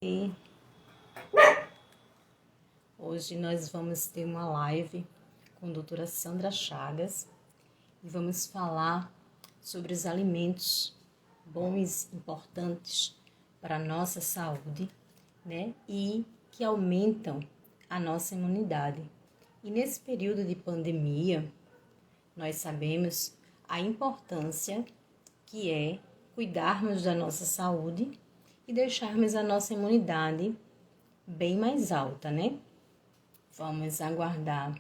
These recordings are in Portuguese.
E hoje nós vamos ter uma live com a doutora Sandra Chagas e vamos falar sobre os alimentos bons e importantes para a nossa saúde, né? E que aumentam a nossa imunidade. E nesse período de pandemia, nós sabemos a importância que é cuidarmos da nossa saúde e deixarmos a nossa imunidade bem mais alta, né? Vamos aguardar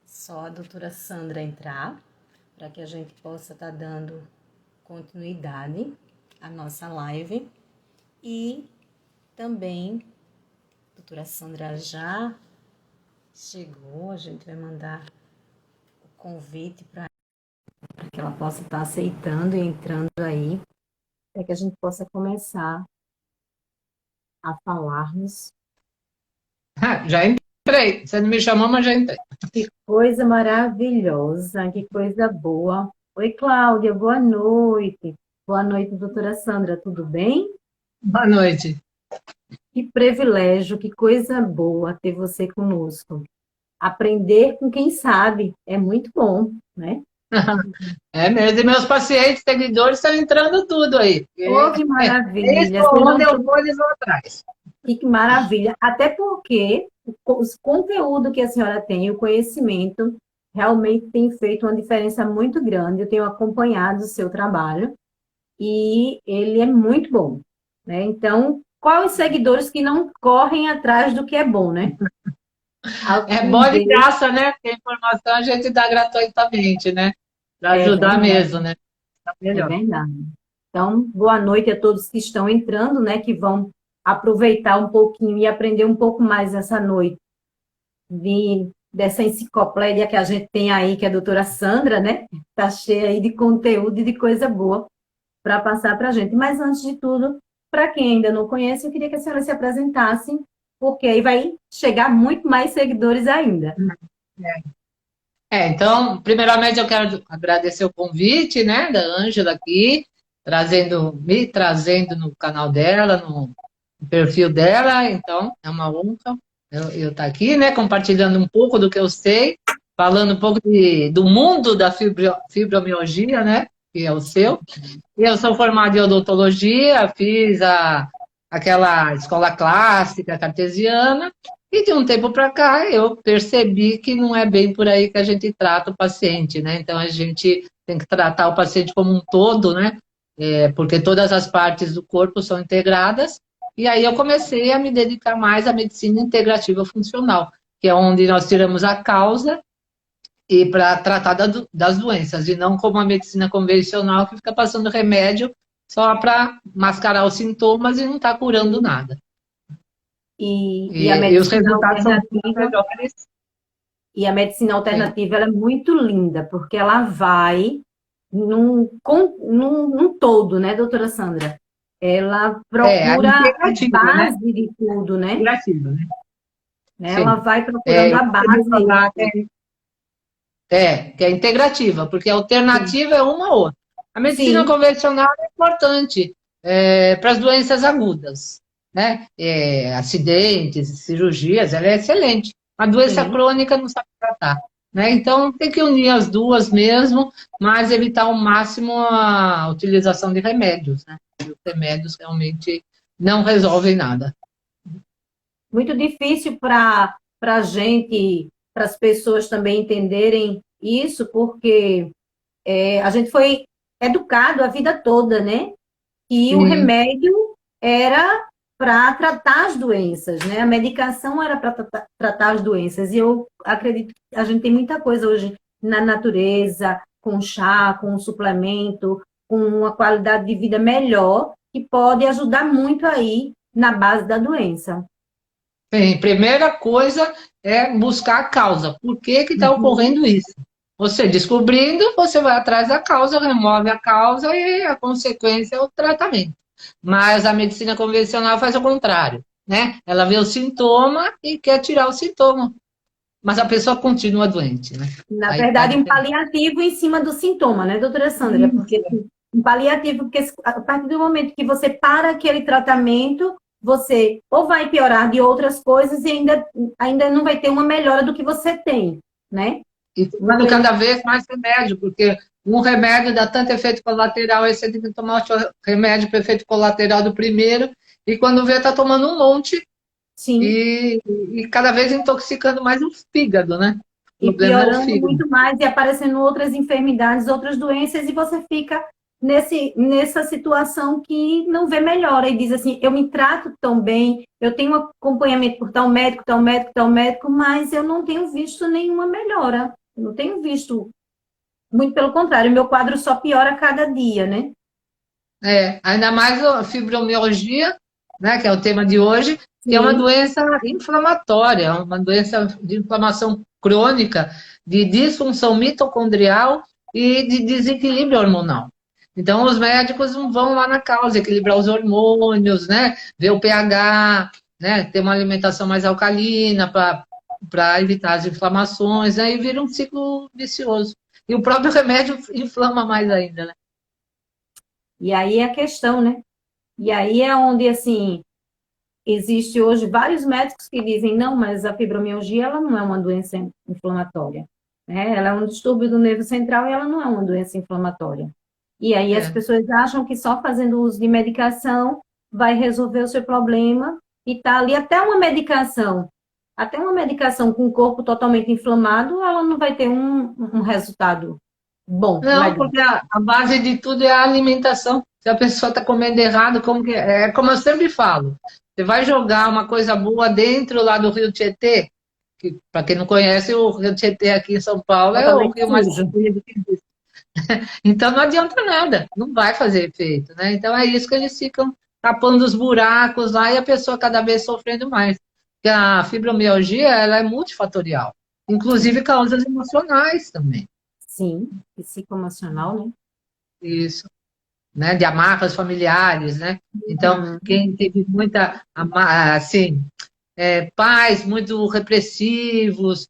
só a doutora Sandra entrar, para que a gente possa estar dando continuidade à nossa live. E também, a doutora Sandra já chegou, a gente vai mandar o convite para que ela possa estar aceitando e entrando aí, para que a gente possa começar a falarmos. Já entrei. Você não me chamou, mas já entrei. Que coisa maravilhosa, que coisa boa. Oi, Cláudia, boa noite. Boa noite, doutora Sandra, tudo bem? Boa noite. Que privilégio, que coisa boa ter você conosco. Aprender com quem sabe é muito bom, né? É mesmo, e meus pacientes, seguidores estão entrando tudo aí. Oh, que Eles maravilha. vão Vocês onde não eu têm- vou, eles vão atrás. Que maravilha. Até porque o conteúdo que a senhora tem, o conhecimento, realmente tem feito uma diferença muito grande. Eu tenho acompanhado o seu trabalho e ele é muito bom, né? Então, quais os seguidores que não correm atrás do que é bom, né? É bom de Aprender graça, né? Porque a informação a gente dá gratuitamente, né? Para é ajudar verdade, mesmo, né? Tá é melhor. verdade. Então, boa noite a todos que estão entrando, né? Que vão aproveitar um pouquinho e aprender um pouco mais essa noite dessa enciclopédia que a gente tem aí, que é a doutora Sandra, né? Está cheia aí de conteúdo e de coisa boa para passar para a gente. Mas antes de tudo, para quem ainda não conhece, eu queria que a senhora se apresentasse, porque aí vai chegar muito mais seguidores ainda. Então, primeiramente eu quero agradecer o convite, né, da Ângela aqui, me trazendo no canal dela, no perfil dela. Então, é uma honra eu estar aqui, né, compartilhando um pouco do que eu sei, falando um pouco do mundo da fibromialgia, né, que é o seu. Eu sou formada em odontologia, fiz aquela escola clássica cartesiana, e de um tempo para cá eu percebi que não é bem por aí que a gente trata o paciente, né? Então a gente tem que tratar o paciente como um todo, né? Porque todas as partes do corpo são integradas. E aí eu comecei a me dedicar mais à medicina integrativa funcional, que é onde nós tiramos a causa e para tratar das doenças, e não como a medicina convencional que fica passando remédio só para mascarar os sintomas e não está curando nada. E a E os medicina resultados são muito alternativa, melhores. e a medicina Sim. alternativa ela é muito linda, porque ela vai num todo, né, doutora Sandra? Ela A procura a integrativa, né? base de tudo, né? Integrativa, né? Ela Sim. vai procurando Eu a costumo base. falar que é integrativa, porque a Sim, alternativa é uma ou outra. A medicina sim, convencional é importante para as doenças agudas, né? Acidentes, cirurgias, ela é excelente. A doença sim. crônica não sabe tratar, né? Então tem que unir as duas mesmo, mas evitar ao máximo a utilização de remédios, né? E os remédios realmente não resolvem nada. Muito difícil para a gente, para as pessoas também entenderem isso, porque a gente foi educado a vida toda, né? Que o Sim, remédio era para tratar as doenças, né? A medicação era para tratar as doenças. E eu acredito que a gente tem muita coisa hoje na natureza, com chá, com suplemento, com uma qualidade de vida melhor, que pode ajudar muito aí na base da doença. sim. Primeira coisa é buscar a causa. Por que que está Uhum. ocorrendo isso? Você descobrindo, você vai atrás da causa, remove a causa e a consequência é o tratamento. Mas a medicina convencional faz o contrário, né? Ela vê o sintoma e quer tirar o sintoma, mas a pessoa continua doente, né? Na Aí está a verdade, um diferença. paliativo em cima do sintoma, né, doutora Sandra? Porque Isso. assim, um paliativo, porque a partir do momento que você para aquele tratamento, você ou vai piorar de outras coisas e ainda não vai ter uma melhora do que você tem, né? E tomando cada vez mais remédio, porque um remédio dá tanto efeito colateral, aí você tem que tomar o remédio para efeito colateral do primeiro, e quando vê, tá tomando um monte, Sim. e cada vez intoxicando mais o fígado, né? O E problema é o piorando fígado. muito mais e aparecendo outras enfermidades, outras doenças, e você fica nessa situação que não vê melhora e diz assim, eu me trato tão bem, eu tenho acompanhamento por tal médico, tal médico, tal médico, mas eu não tenho visto nenhuma melhora. Eu não tenho visto, muito pelo contrário, meu quadro só piora a cada dia, né? Ainda mais a fibromialgia, né, que é o tema de hoje, que é uma Sim. doença inflamatória, uma doença de inflamação crônica, de disfunção mitocondrial e de desequilíbrio hormonal. Então, os médicos não vão lá na causa, equilibrar os hormônios, né, ver o pH, né, ter uma alimentação mais alcalina para evitar as inflamações, aí vira um ciclo vicioso. E o próprio remédio inflama mais ainda, né? E aí é a questão, né? E aí é onde, assim, existe hoje vários médicos que dizem, não, mas a fibromialgia, ela não é uma doença inflamatória, né? Ela é um distúrbio do nervo central e ela não é uma doença inflamatória. E aí as É. pessoas acham que só fazendo uso de medicação vai resolver o seu problema e tá ali até uma medicação com o corpo totalmente inflamado, ela não vai ter um resultado bom, Não, legal. porque a base de tudo é a alimentação. Se a pessoa está comendo errado, como que é como eu sempre falo, você vai jogar uma coisa boa dentro lá do Rio Tietê, que para quem não conhece, o Rio Tietê aqui em São Paulo é o Totalmente rio mais sujo. comprido que existe. Então não adianta nada, não vai fazer efeito, né? Então é isso que eles ficam tapando os buracos lá e a pessoa cada vez sofrendo mais. Porque a fibromialgia, ela é multifatorial, inclusive causas emocionais também. Sim, psicoemocional, né? Isso. Né, de amarras familiares, né? Então, Uhum. quem teve muita, assim, pais muito repressivos,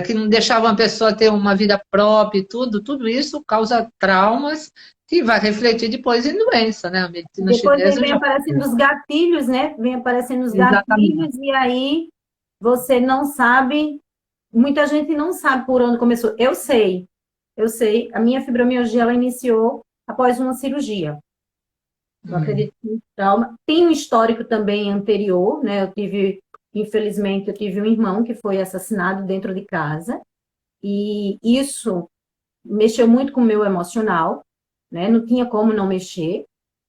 que não deixavam a pessoa ter uma vida própria e tudo isso causa traumas que vai refletir depois em doença, né? A medicina Depois aí chinesa vem já aparecendo os gatilhos, né? Vem aparecendo os exatamente. gatilhos, e aí você não sabe, muita gente não sabe por onde começou. Eu sei, a minha fibromialgia ela iniciou após uma cirurgia. Eu Hum. acredito que um trauma. Tem um histórico também anterior, né? Infelizmente, eu tive um irmão que foi assassinado dentro de casa, e isso mexeu muito com o meu emocional, né? Não tinha como não mexer.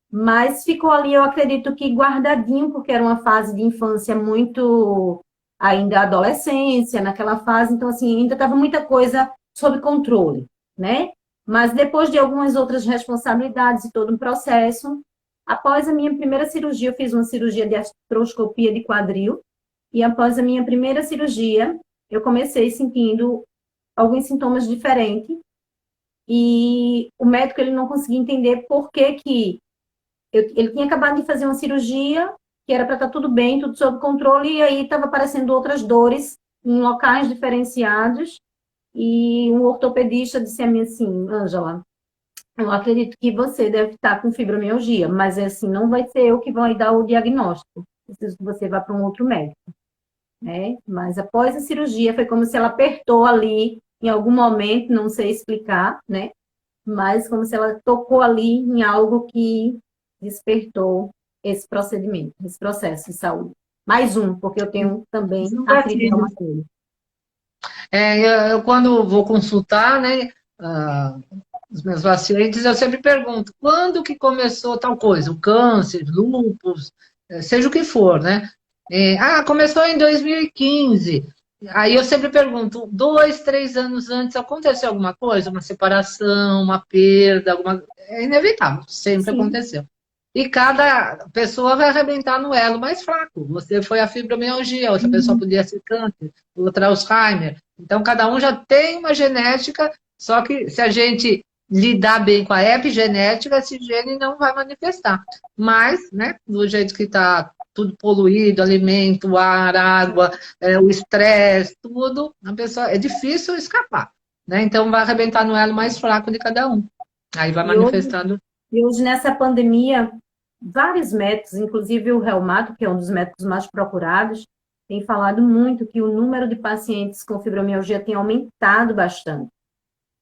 Mas ficou ali, eu acredito que guardadinho, porque era uma fase de infância muito, ainda adolescência, naquela fase, então, assim, ainda estava muita coisa sob controle, né? Mas depois de algumas outras responsabilidades e todo um processo, após a minha primeira cirurgia, eu fiz uma cirurgia de artroscopia de quadril, e após a minha primeira cirurgia, eu comecei sentindo alguns sintomas diferentes, e o médico ele não conseguia entender por que que ele tinha acabado de fazer uma cirurgia, que era para estar tudo bem, tudo sob controle, e aí estava aparecendo outras dores em locais diferenciados. E um ortopedista disse a mim assim, Ângela, eu acredito que você deve estar com fibromialgia, mas assim, não vai ser eu que vai dar o diagnóstico. Preciso que você vá para um outro médico, né? Mas após a cirurgia, foi como se ela apertou ali, em algum momento, não sei explicar, né? Mas como se ela tocou ali em algo que despertou esse procedimento, esse processo de saúde. Mais um, porque eu tenho também São artrite gatilhos. reumatoide. Eu, quando vou consultar, né, ah, os meus pacientes, eu sempre pergunto, quando que começou tal coisa? O câncer, lúpus, seja o que for, né? Começou em 2015. Aí eu sempre pergunto, 2, 3 anos antes aconteceu alguma coisa? Uma separação, uma perda, É inevitável, sempre Sim. aconteceu. E cada pessoa vai arrebentar no elo mais fraco. Você foi a fibromialgia, outra pessoa Uhum. podia ser câncer, outra Alzheimer. Então, cada um já tem uma genética, só que se a gente lidar bem com a epigenética, esse gene não vai manifestar. Mas, né, do jeito que está tudo poluído, alimento, ar, água, o estresse, tudo, a pessoa, é difícil escapar. Né? Então, vai arrebentar no elo mais fraco de cada um. Aí vai E hoje, manifestando. e hoje, nessa pandemia, vários métodos, inclusive o reumato, que é um dos métodos mais procurados, tem falado muito que o número de pacientes com fibromialgia tem aumentado bastante.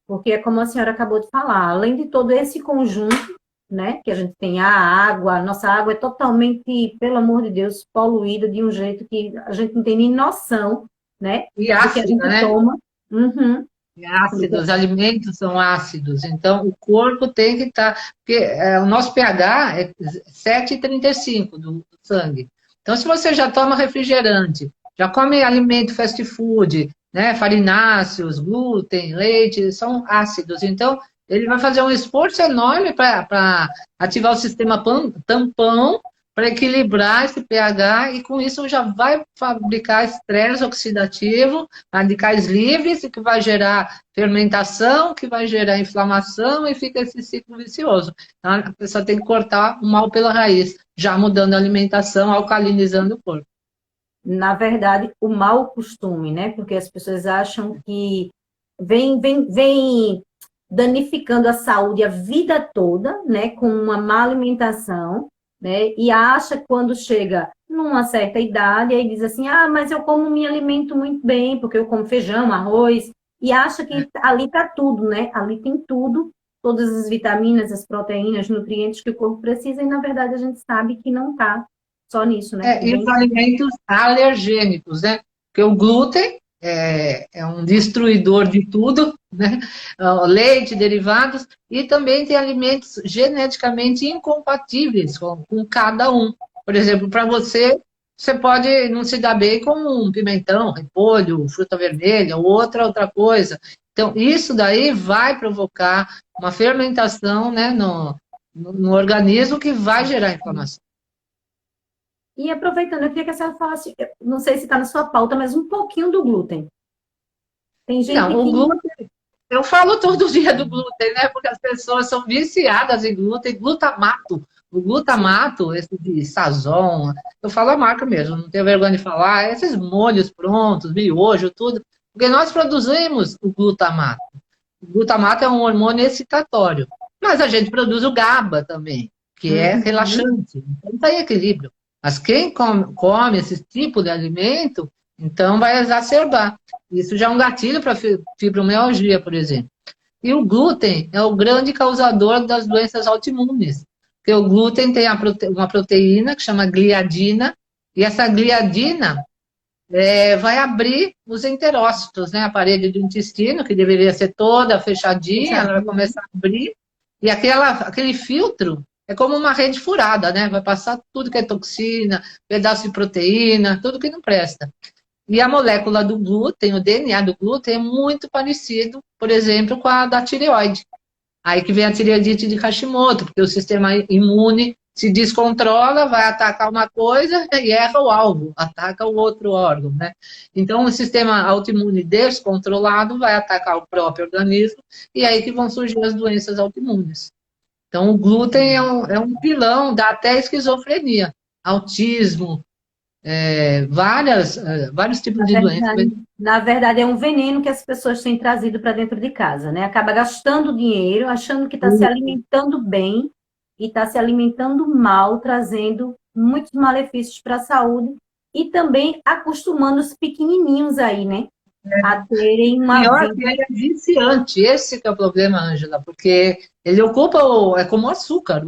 Porque é como a senhora acabou de falar, além de todo esse conjunto, né, que a gente tem a nossa água é totalmente, pelo amor de Deus, poluída de um jeito que a gente não tem nem noção, né, E do que a ácida, gente né? toma. Uhum. É ácido, os alimentos são ácidos, então o corpo tem que estar, porque o nosso pH é 7,35 do sangue. Então, se você já toma refrigerante, já come alimento fast food, né, farináceos, glúten, leite, são ácidos. Então, ele vai fazer um esforço enorme para ativar o sistema tampão para equilibrar esse pH e com isso já vai fabricar estresse oxidativo, radicais livres, e que vai gerar fermentação, que vai gerar inflamação e fica esse ciclo vicioso. Então, a pessoa tem que cortar o mal pela raiz, já mudando a alimentação, alcalinizando o corpo. Na verdade, o mau costume, né? Porque as pessoas acham que vem danificando a saúde a vida toda, né? Com uma má alimentação, né? E acha que quando chega numa certa idade, aí diz assim, ah, mas eu como me alimento muito bem, porque eu como feijão, arroz, e acha que ali tá tudo, né? Ali tem tudo, todas as vitaminas, as proteínas, nutrientes que o corpo precisa, e na verdade a gente sabe que não tá só nisso, né? E os alimentos alergênicos, né? Porque o glúten é um destruidor de tudo, né? Leite, derivados, e também tem alimentos geneticamente incompatíveis com cada um. Por exemplo, para você, você pode não se dar bem com um pimentão, repolho, fruta vermelha, ou outra coisa. Então, isso daí vai provocar uma fermentação, né, no organismo que vai gerar inflamação. E aproveitando, eu queria que a senhora falasse, não sei se está na sua pauta, mas um pouquinho do glúten. Tem gente Não, o que... glúten, eu falo todo dia do glúten, né? Porque as pessoas são viciadas em glúten, glutamato. O glutamato, esse de Sazon, eu falo a marca mesmo, não tenho vergonha de falar, esses molhos prontos, miojo, tudo, porque nós produzimos o glutamato. O glutamato é um hormônio excitatório, mas a gente produz o GABA também, que é relaxante, então está em equilíbrio. Mas quem come esse tipo de alimento, então vai exacerbar. Isso já é um gatilho para fibromialgia, por exemplo. E o glúten é o grande causador das doenças autoimunes. Porque o glúten tem uma proteína que chama gliadina, e essa gliadina vai abrir os enterócitos, né? A parede do intestino, que deveria ser toda fechadinha, ela vai começar a abrir, e aquele filtro é como uma rede furada, né? Vai passar tudo que é toxina, pedaço de proteína, tudo que não presta. E a molécula do glúten, o DNA do glúten, é muito parecido, por exemplo, com a da tireoide. Aí que vem a tireoidite de Hashimoto, porque o sistema imune se descontrola, vai atacar uma coisa e erra o alvo, ataca o outro órgão, né? Então, o sistema autoimune descontrolado vai atacar o próprio organismo e aí que vão surgir as doenças autoimunes. Então, o glúten é um vilão, dá até esquizofrenia, autismo, vários tipos de doenças. Na verdade, é um veneno que as pessoas têm trazido para dentro de casa, né? Acaba gastando dinheiro, achando que está se alimentando bem e está se alimentando mal, trazendo muitos malefícios para a saúde e também acostumando os pequenininhos aí, né? A terem uma pior que ele é viciante, esse que é o problema, Ângela, porque ele ocupa, é como o açúcar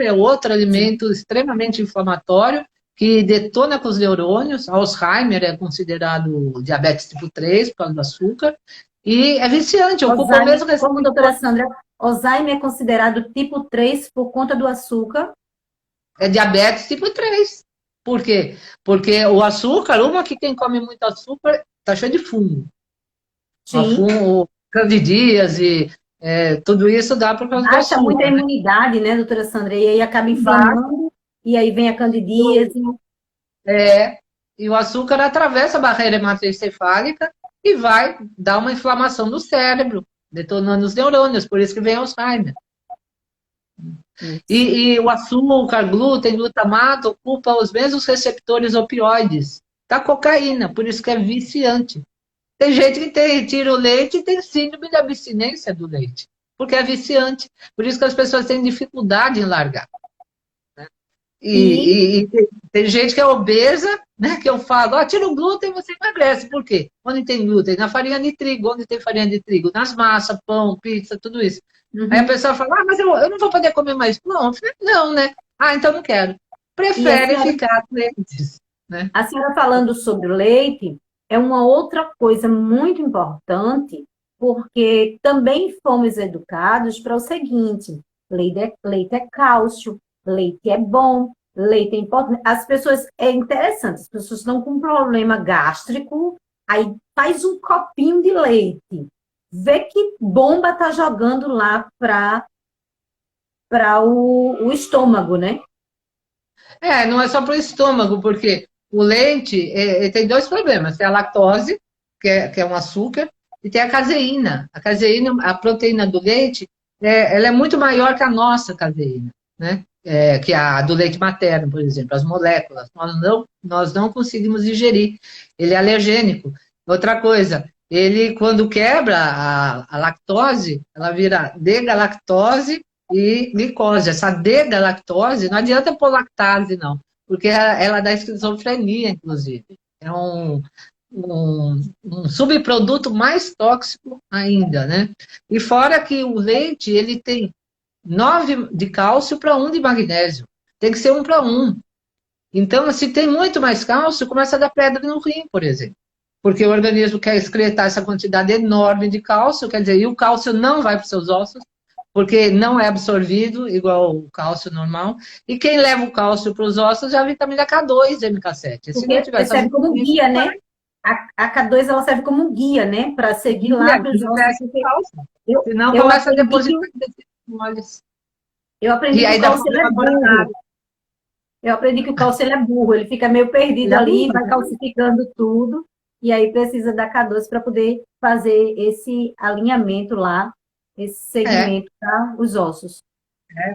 é outro alimento extremamente inflamatório, que detona com os neurônios. Alzheimer é considerado diabetes tipo 3 por causa do açúcar, e é viciante, ocupa o mesmo como doutora Sandra, Alzheimer é considerado tipo 3 por conta do açúcar? É diabetes tipo 3. Por quê? Porque o açúcar, que quem come muito açúcar, tá cheio de fungo. Fungo, candidíase, tudo isso dá por causa do açúcar. Acha muita imunidade, né, doutora Sandra? E aí acaba inflamando, e aí vem a candidíase. E o açúcar atravessa a barreira hematoencefálica e vai dar uma inflamação do cérebro, detonando os neurônios, por isso que vem Alzheimer. E o açúcar, glúten, glutamato ocupa os mesmos receptores opioides da cocaína, por isso que é viciante. Tem gente que tira o leite e tem síndrome de abstinência do leite, porque é viciante. Por isso que as pessoas têm dificuldade em largar. Né? E Tem gente que é obesa, né? Que eu falo, tira o glúten e você emagrece. Por quê? Onde tem glúten? Na farinha de trigo. Onde tem farinha de trigo? Nas massas, pão, pizza, tudo isso. Aí a uhum. pessoa fala, mas eu não vou poder comer mais pão. Eu falei, não, né? Então não quero. E a Prefere senhora, ficar doentes, né? a senhora falando sobre o leite é uma outra coisa muito importante, porque também fomos educados para o seguinte: leite é cálcio, leite é bom, leite é importante. As pessoas, é interessante, as pessoas estão com um problema gástrico, aí faz um copinho de leite. Vê que bomba tá jogando lá para o estômago, né? Não é só para o estômago, porque o leite tem dois problemas. Tem a lactose, que é um açúcar, e tem a caseína. A caseína, a proteína do leite, ela é muito maior que a nossa caseína, né? Que a do leite materno, por exemplo, as moléculas. Nós não conseguimos digerir. Ele é alergênico. Outra coisa, ele, quando quebra a lactose, ela vira degalactose e glicose. Essa D-galactose, não adianta pôr lactase, não, porque ela dá esquizofrenia, inclusive. É um subproduto mais tóxico ainda, né? E fora que o leite, ele tem 9 de cálcio para 1 de magnésio. Tem que ser 1 para 1. Então, se tem muito mais cálcio, começa a dar pedra no rim, por exemplo. Porque o organismo quer excretar essa quantidade enorme de cálcio, quer dizer, e o cálcio não vai para os seus ossos, porque não é absorvido igual o cálcio normal. E quem leva o cálcio para os ossos é a vitamina K2 e MK7. Se não Porque tiver essa serve como vitamina, guia, né? A K2 ela serve como um guia, né? Para seguir lá para os ossos. esse cálcio. Eu, Senão eu começa a aprendi que, depositar desses moles. eu aprendi E que o aí dá cálcio ele é problema burro. coronário. Eu aprendi que o cálcio ele é burro, ele fica meio perdido Ele é ali, burro, vai calcificando tudo, e aí precisa da K12 para poder fazer esse alinhamento lá, esse é. segmento para os ossos.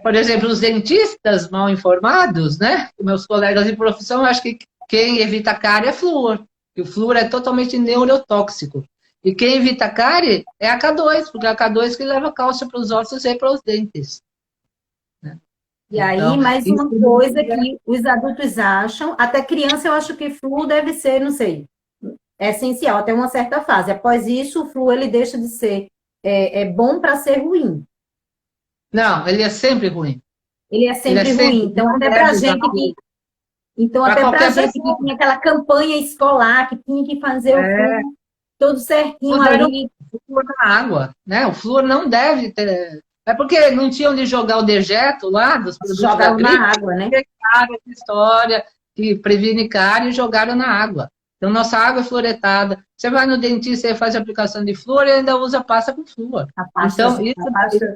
Por exemplo, os dentistas mal informados, né? Meus colegas de profissão, acho que quem evita cárie é flúor. E o flúor é totalmente neurotóxico. E quem evita cárie é a K2, porque é a K2 que leva cálcio para os ossos e para os dentes. Né? E aí, Então, mais isso uma coisa que os adultos acham, até criança eu acho que flúor deve ser, não sei, é essencial até uma certa fase. Após isso, o flúor ele deixa de ser bom para ser ruim. não, ele é sempre ruim. Ele é Ele é sempre ruim. sempre, Então, não até deve para usar gente que Então, para até para a qualquer gente que pessoa. tinha aquela campanha escolar, que tinha que fazer o É, fundo todo certinho Usaram ali, o flúor na água, né? O flúor não deve ter. É porque não tinham de jogar o dejeto lá dos produtos da jogaram gripe, na água, né? pegaram essa história que previne cárie e jogaram na água. Então, nossa água é fluoretada. Você vai no dentista e faz a aplicação de flúor e ainda usa pasta com flúor. Então, isso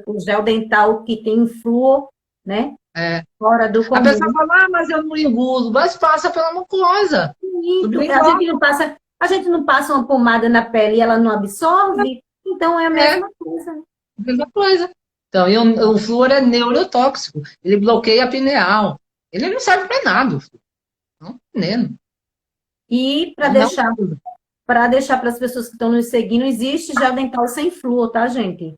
O gel dental que tem flúor, né? é. Fora do A pessoa comum. fala, mas eu não engulo, mas passa pela mucosa. Tudo Bonito. bem igual. A gente não passa uma pomada na pele e ela não absorve, então é a É, mesma coisa. mesma coisa. Então, e o flúor é neurotóxico. Ele bloqueia a pineal. Ele não serve para nada. Não, veneno. E Então, não. para deixar para as pessoas que estão nos seguindo, existe gel dental sem flúor, tá, gente?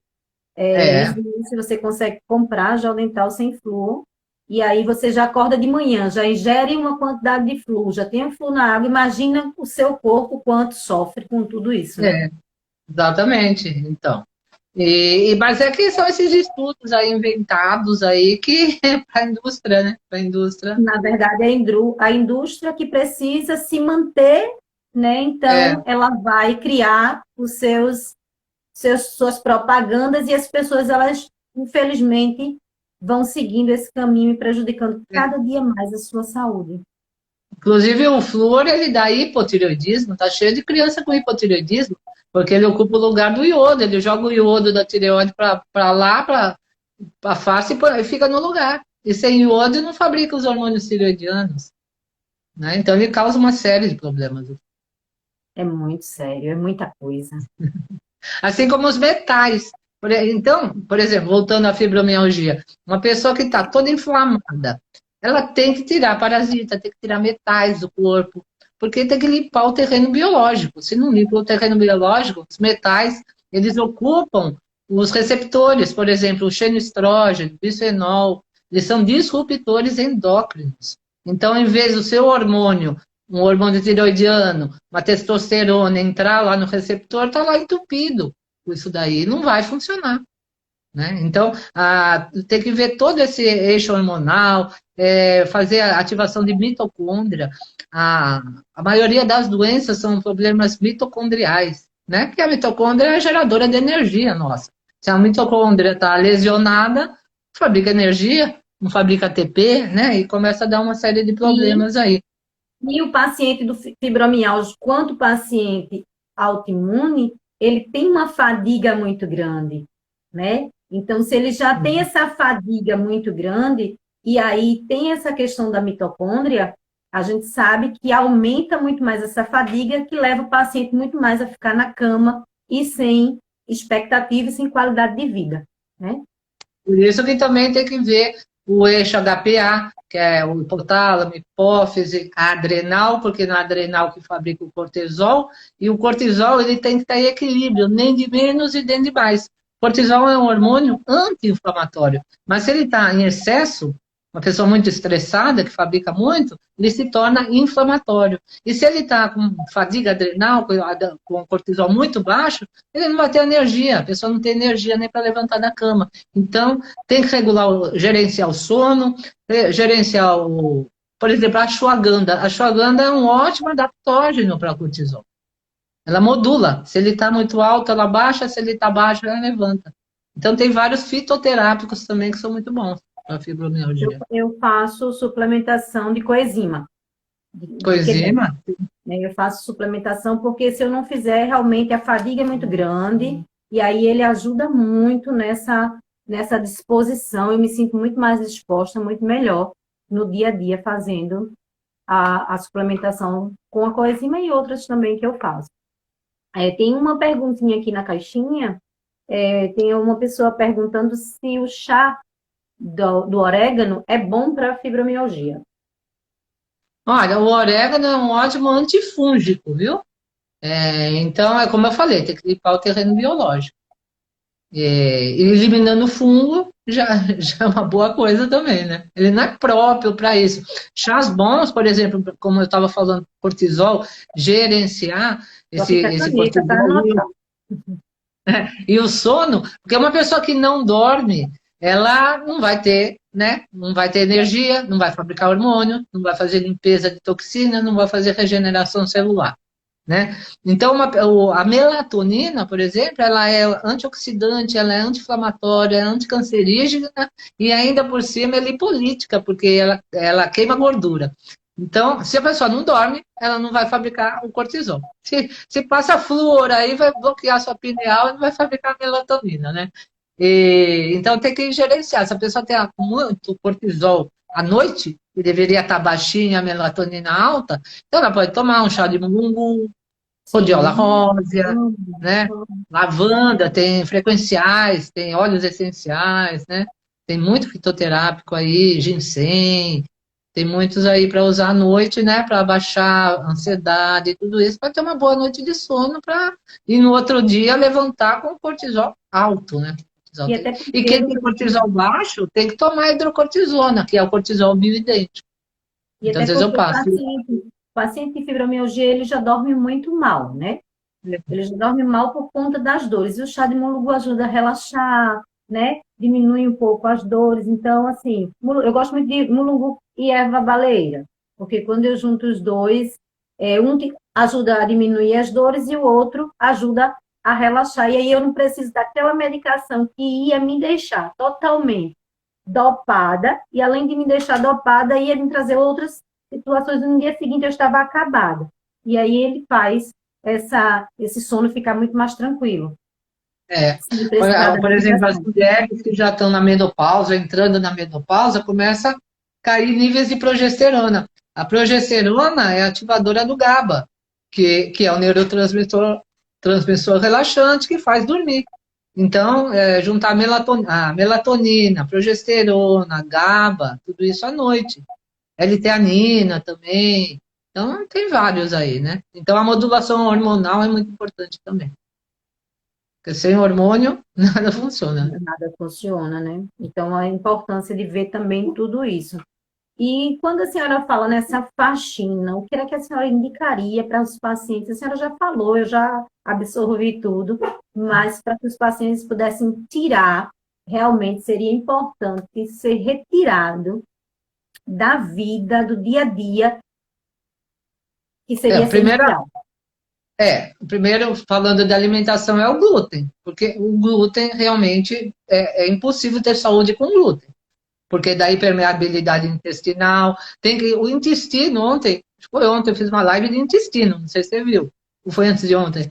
É, Existe, você consegue comprar gel dental sem flúor, e aí você já acorda de manhã, já ingere uma quantidade de flúor, já tem o flúor na água, imagina o seu corpo quanto sofre com tudo isso, né? é, exatamente. Então. Mas é que são esses estudos aí inventados aí que para a indústria, né? Para a indústria. Na verdade, é a indústria que precisa se manter, né? É, Então, ela vai criar suas propagandas e as pessoas, elas, infelizmente, vão seguindo esse caminho e prejudicando é. cada dia mais a sua saúde. Inclusive o flúor, ele dá hipotireoidismo, tá cheio de criança com hipotireoidismo, porque ele ocupa o lugar do iodo, ele joga o iodo da tireoide para lá, para a face e fica no lugar. E sem iodo não fabrica os hormônios tireoidianos, né? Então ele causa uma série de problemas. É muito sério, é muita coisa. Assim como os metais. Então, por exemplo, voltando à fibromialgia, uma pessoa que está toda inflamada, ela tem que tirar parasita, tem que tirar metais do corpo, porque tem que limpar o terreno biológico. Se não limpa o terreno biológico, os metais, eles ocupam os receptores, por exemplo, o xenoestrógeno, bisfenol, eles são disruptores endócrinos. Então, em vez do seu hormônio, um hormônio tiroidiano, uma testosterona, entrar lá no receptor, está lá entupido com isso daí, não vai funcionar. Né? Então, tem que ver todo esse eixo hormonal, fazer a ativação de mitocôndria. A maioria das doenças são problemas mitocondriais, né? Porque a mitocôndria é a geradora de energia nossa. Se a mitocôndria está lesionada, fabrica energia, não fabrica ATP, né? E começa a dar uma série de problemas aí. E o paciente do fibromialgia, quanto o paciente autoimune, ele tem uma fadiga muito grande, né? Então, se ele já tem essa fadiga muito grande, e aí tem essa questão da mitocôndria, a gente sabe que aumenta muito mais essa fadiga, que leva o paciente muito mais a ficar na cama e sem expectativa e sem qualidade de vida, né? Por isso que também tem que ver o eixo HPA, que é o hipotálamo, hipófise, a adrenal, porque na adrenal que fabrica o cortisol, e o cortisol ele tem que estar em equilíbrio, nem de menos e nem de mais. O cortisol é um hormônio anti-inflamatório, mas se ele está em excesso, uma pessoa muito estressada, que fabrica muito, ele se torna inflamatório. E se ele está com fadiga adrenal, com cortisol muito baixo, ele não vai ter energia, a pessoa não tem energia nem para levantar da cama. Então, tem que regular, gerenciar o sono, gerenciar por exemplo, a ashwagandha. A ashwagandha é um ótimo adaptógeno para o cortisol. Ela modula. Se ele está muito alto, ela baixa. Se ele está baixo, ela levanta. Então, tem vários fitoterápicos também que são muito bons para a fibromialgia. Eu faço suplementação de coenzima. Coenzima? Eu faço suplementação porque se eu não fizer, realmente a fadiga é muito grande e aí ele ajuda muito nessa disposição. Eu me sinto muito mais disposta, muito melhor no dia a dia fazendo a suplementação com a coenzima e outras também que eu faço. Tem uma perguntinha aqui na caixinha, tem uma pessoa perguntando se o chá do orégano é bom para fibromialgia. Olha, o orégano é um ótimo antifúngico, viu? Então, é como eu falei, tem que limpar o terreno biológico. E eliminando o fungo já é uma boa coisa também, né? Ele não é próprio para isso. Chás bons, por exemplo, como eu estava falando, cortisol, gerenciar esse cortisol. E o sono, porque uma pessoa que não dorme, ela não vai ter, né? Não vai ter energia, não vai fabricar hormônio, não vai fazer limpeza de toxina, não vai fazer regeneração celular, né? Então, a melatonina, por exemplo, ela é antioxidante, ela é anti-inflamatória, é anticancerígena e ainda por cima é lipolítica, porque ela queima gordura. Então, se a pessoa não dorme, ela não vai fabricar o cortisol. Se passa flúor, aí vai bloquear a sua pineal e não vai fabricar melatonina, né? Então, tem que gerenciar. Se a pessoa tem muito cortisol à noite, que deveria estar baixinha, a melatonina alta, então ela pode tomar um chá de mulungu, rhodiola rósea, né? Lavanda, tem frequenciais, tem óleos essenciais, né? Tem muito fitoterápico aí, ginseng, tem muitos aí para usar à noite, né? Para baixar a ansiedade e tudo isso, para ter uma boa noite de sono, e no outro dia levantar com o cortisol alto, né? E quem tem cortisol baixo tem que tomar hidrocortisona, que é o cortisol bioidêntico. Então, às vezes eu passo. O paciente de fibromialgia, ele já dorme muito mal, né? Ele já dorme mal por conta das dores. E o chá de mulungu ajuda a relaxar, né? Diminui um pouco as dores. Então, assim, eu gosto muito de mulungu e erva baleeira, porque quando eu junto os dois, um ajuda a diminuir as dores e o outro ajuda a relaxar. E aí eu não preciso daquela medicação que ia me deixar totalmente dopada, e além de me deixar dopada, ia me trazer outras situações. No dia seguinte eu estava acabada. E aí ele faz esse sono ficar muito mais tranquilo. Por exemplo, as mulheres que já estão na menopausa, entrando na menopausa, começa a cair níveis de progesterona. A progesterona é ativadora do GABA, que é o neurotransmissor relaxante que faz dormir. Então, juntar a melatonina, progesterona, GABA, tudo isso à noite. L-teanina também. Então, tem vários aí, né? Então, a modulação hormonal é muito importante também. Porque sem hormônio, nada funciona. Nada funciona, né? Então, a importância de ver também tudo isso. E quando a senhora fala nessa faxina, o que é que a senhora indicaria para os pacientes? A senhora já falou, eu já absorvi tudo, mas para que os pacientes pudessem tirar, realmente seria importante ser retirado da vida, do dia a dia, que É, seria a primeira, essencial. o primeiro, falando de alimentação, é o glúten, porque o glúten realmente é impossível ter saúde com glúten, porque daí permeabilidade intestinal, o intestino ontem, acho que foi ontem, eu fiz uma live de intestino, não sei se você viu, ou foi antes de ontem.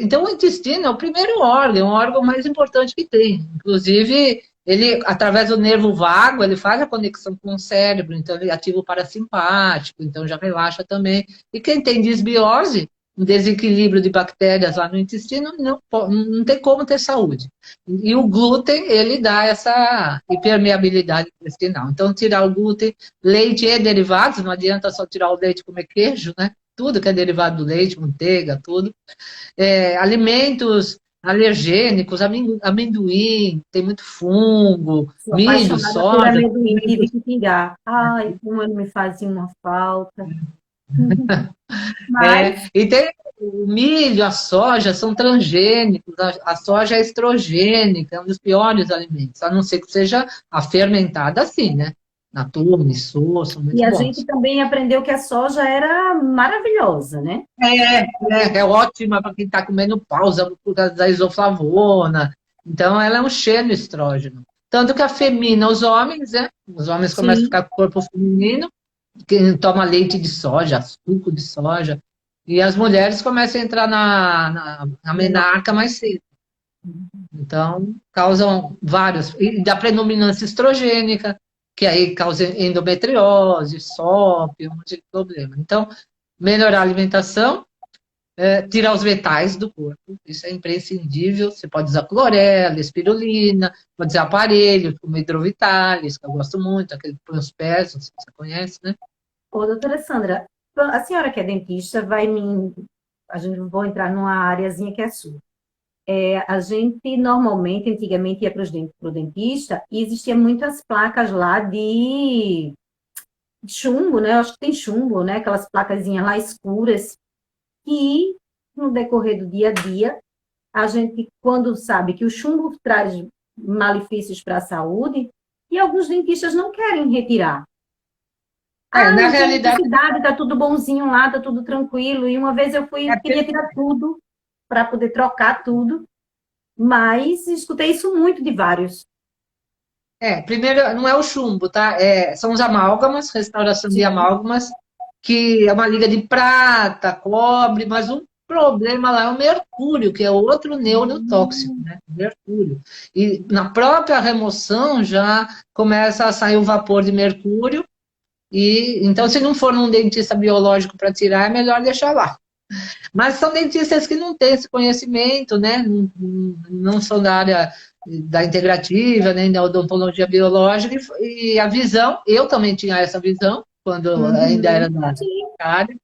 Então, o intestino é o primeiro órgão, é o órgão mais importante que tem. Inclusive, ele, através do nervo vago, ele faz a conexão com o cérebro, então ele ativa o parasimpático, então já relaxa também. E quem tem disbiose, um desequilíbrio de bactérias lá no intestino, não tem como ter saúde. E o glúten, ele dá essa hipermeabilidade intestinal. Então, tirar o glúten, leite e derivados, não adianta só tirar o leite e comer queijo, né? Tudo que é derivado do leite, manteiga, tudo alimentos alergênicos, amendoim, tem muito fungo, Sou milho, apaixonada por soja. amendoim, tive que pingar. Ai, como ele me fazia uma falta. Mas E tem o milho, a soja, são transgênicos, a soja é estrogênica, é um dos piores alimentos, a não ser que seja a fermentada assim, né? Natura, sou, são e muito a gente bons. também aprendeu que a soja era maravilhosa, né? É ótima para quem está comendo pausa por causa da isoflavona. Então, ela é um cheiro estrógeno. Tanto que afemina os homens, né? Os homens começam a Sim. ficar com o corpo feminino, quem toma leite de soja, suco de soja. E as mulheres começam a entrar na menarca mais cedo. Então, causam vários. E da predominância estrogênica, que aí causa endometriose, SOP, um monte de problema. Então, melhorar a alimentação, tirar os metais do corpo, isso é imprescindível. Você pode usar clorela, espirulina, pode usar aparelhos como hidrovitalis, que eu gosto muito, aquele que põe os pés, não sei se você conhece, né? Ô, doutora Sandra, a senhora que é dentista vai me. A gente vai entrar numa áreazinha que é sua. A gente normalmente, antigamente, ia para o dentista e existia muitas placas lá de chumbo, né? Eu acho que tem chumbo, né? Aquelas placazinhas lá escuras. E no decorrer do dia a dia, a gente, quando sabe que o chumbo traz malefícios para a saúde, e alguns dentistas não querem retirar. Ah, Na não tem realidade, necessidade, tá tudo bonzinho lá, tá tudo tranquilo. E uma vez eu fui, é, queria tirar tudo para poder trocar tudo, mas escutei isso muito de vários. primeiro, não é o chumbo, tá? São os amálgamas, restauração de Sim. amálgamas, que é uma liga de prata, cobre, mas o problema lá é o mercúrio, que é outro neurotóxico, né? Mercúrio. E na própria remoção já começa a sair o vapor de mercúrio, e então, se não for num dentista biológico para tirar, é melhor deixar lá. Mas são dentistas que não têm esse conhecimento, né? Não são da área da integrativa, nem da odontologia biológica, e a visão, eu também tinha essa visão, quando ainda era Uhum. da Sim. área.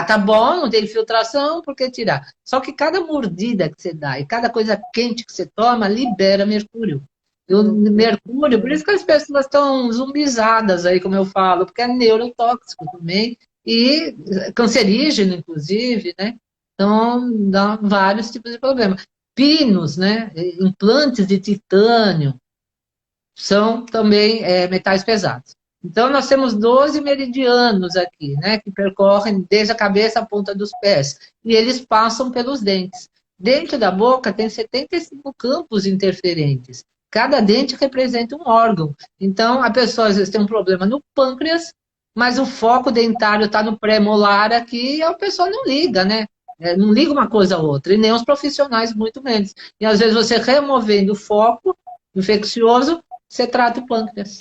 Tá bom, não tem filtração, por que tirar? Só que cada mordida que você dá e cada coisa quente que você toma libera mercúrio. E o mercúrio, por isso que as pessoas estão zumbizadas aí, como eu falo, porque é neurotóxico também e cancerígeno, inclusive, né? Então, dá vários tipos de problemas. Pinos, né? Implantes de titânio são também metais pesados. Então, nós temos 12 meridianos aqui, né? Que percorrem desde a cabeça à ponta dos pés. E eles passam pelos dentes. Dentro da boca tem 75 campos interferentes. Cada dente representa um órgão. Então, a pessoa às vezes tem um problema no pâncreas, mas o foco dentário está no pré-molar aqui e a pessoa não liga, né? Não liga uma coisa a outra, e nem os profissionais, muito menos. E às vezes você removendo o foco infeccioso, você trata o pâncreas.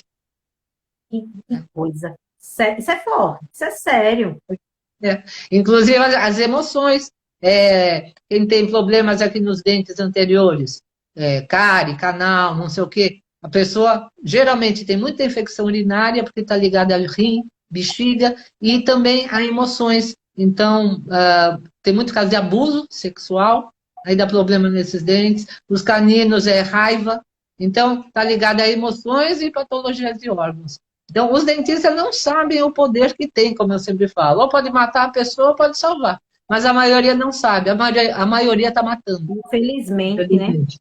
Que coisa. Isso é forte, isso é sério. É. Inclusive as emoções. Quem tem problemas aqui nos dentes anteriores, cárie, canal, não sei o quê, a pessoa geralmente tem muita infecção urinária porque está ligada ao rim, bexiga e também a emoções. Então, tem muito caso de abuso sexual aí dá problema nesses dentes. Os caninos é raiva. Então, está ligado a emoções e patologias de órgãos. Então, os dentistas não sabem o poder que tem, como eu sempre falo. Ou pode matar a pessoa, ou pode salvar. Mas a maioria não sabe. A maioria está matando. Infelizmente, né? Infelizmente.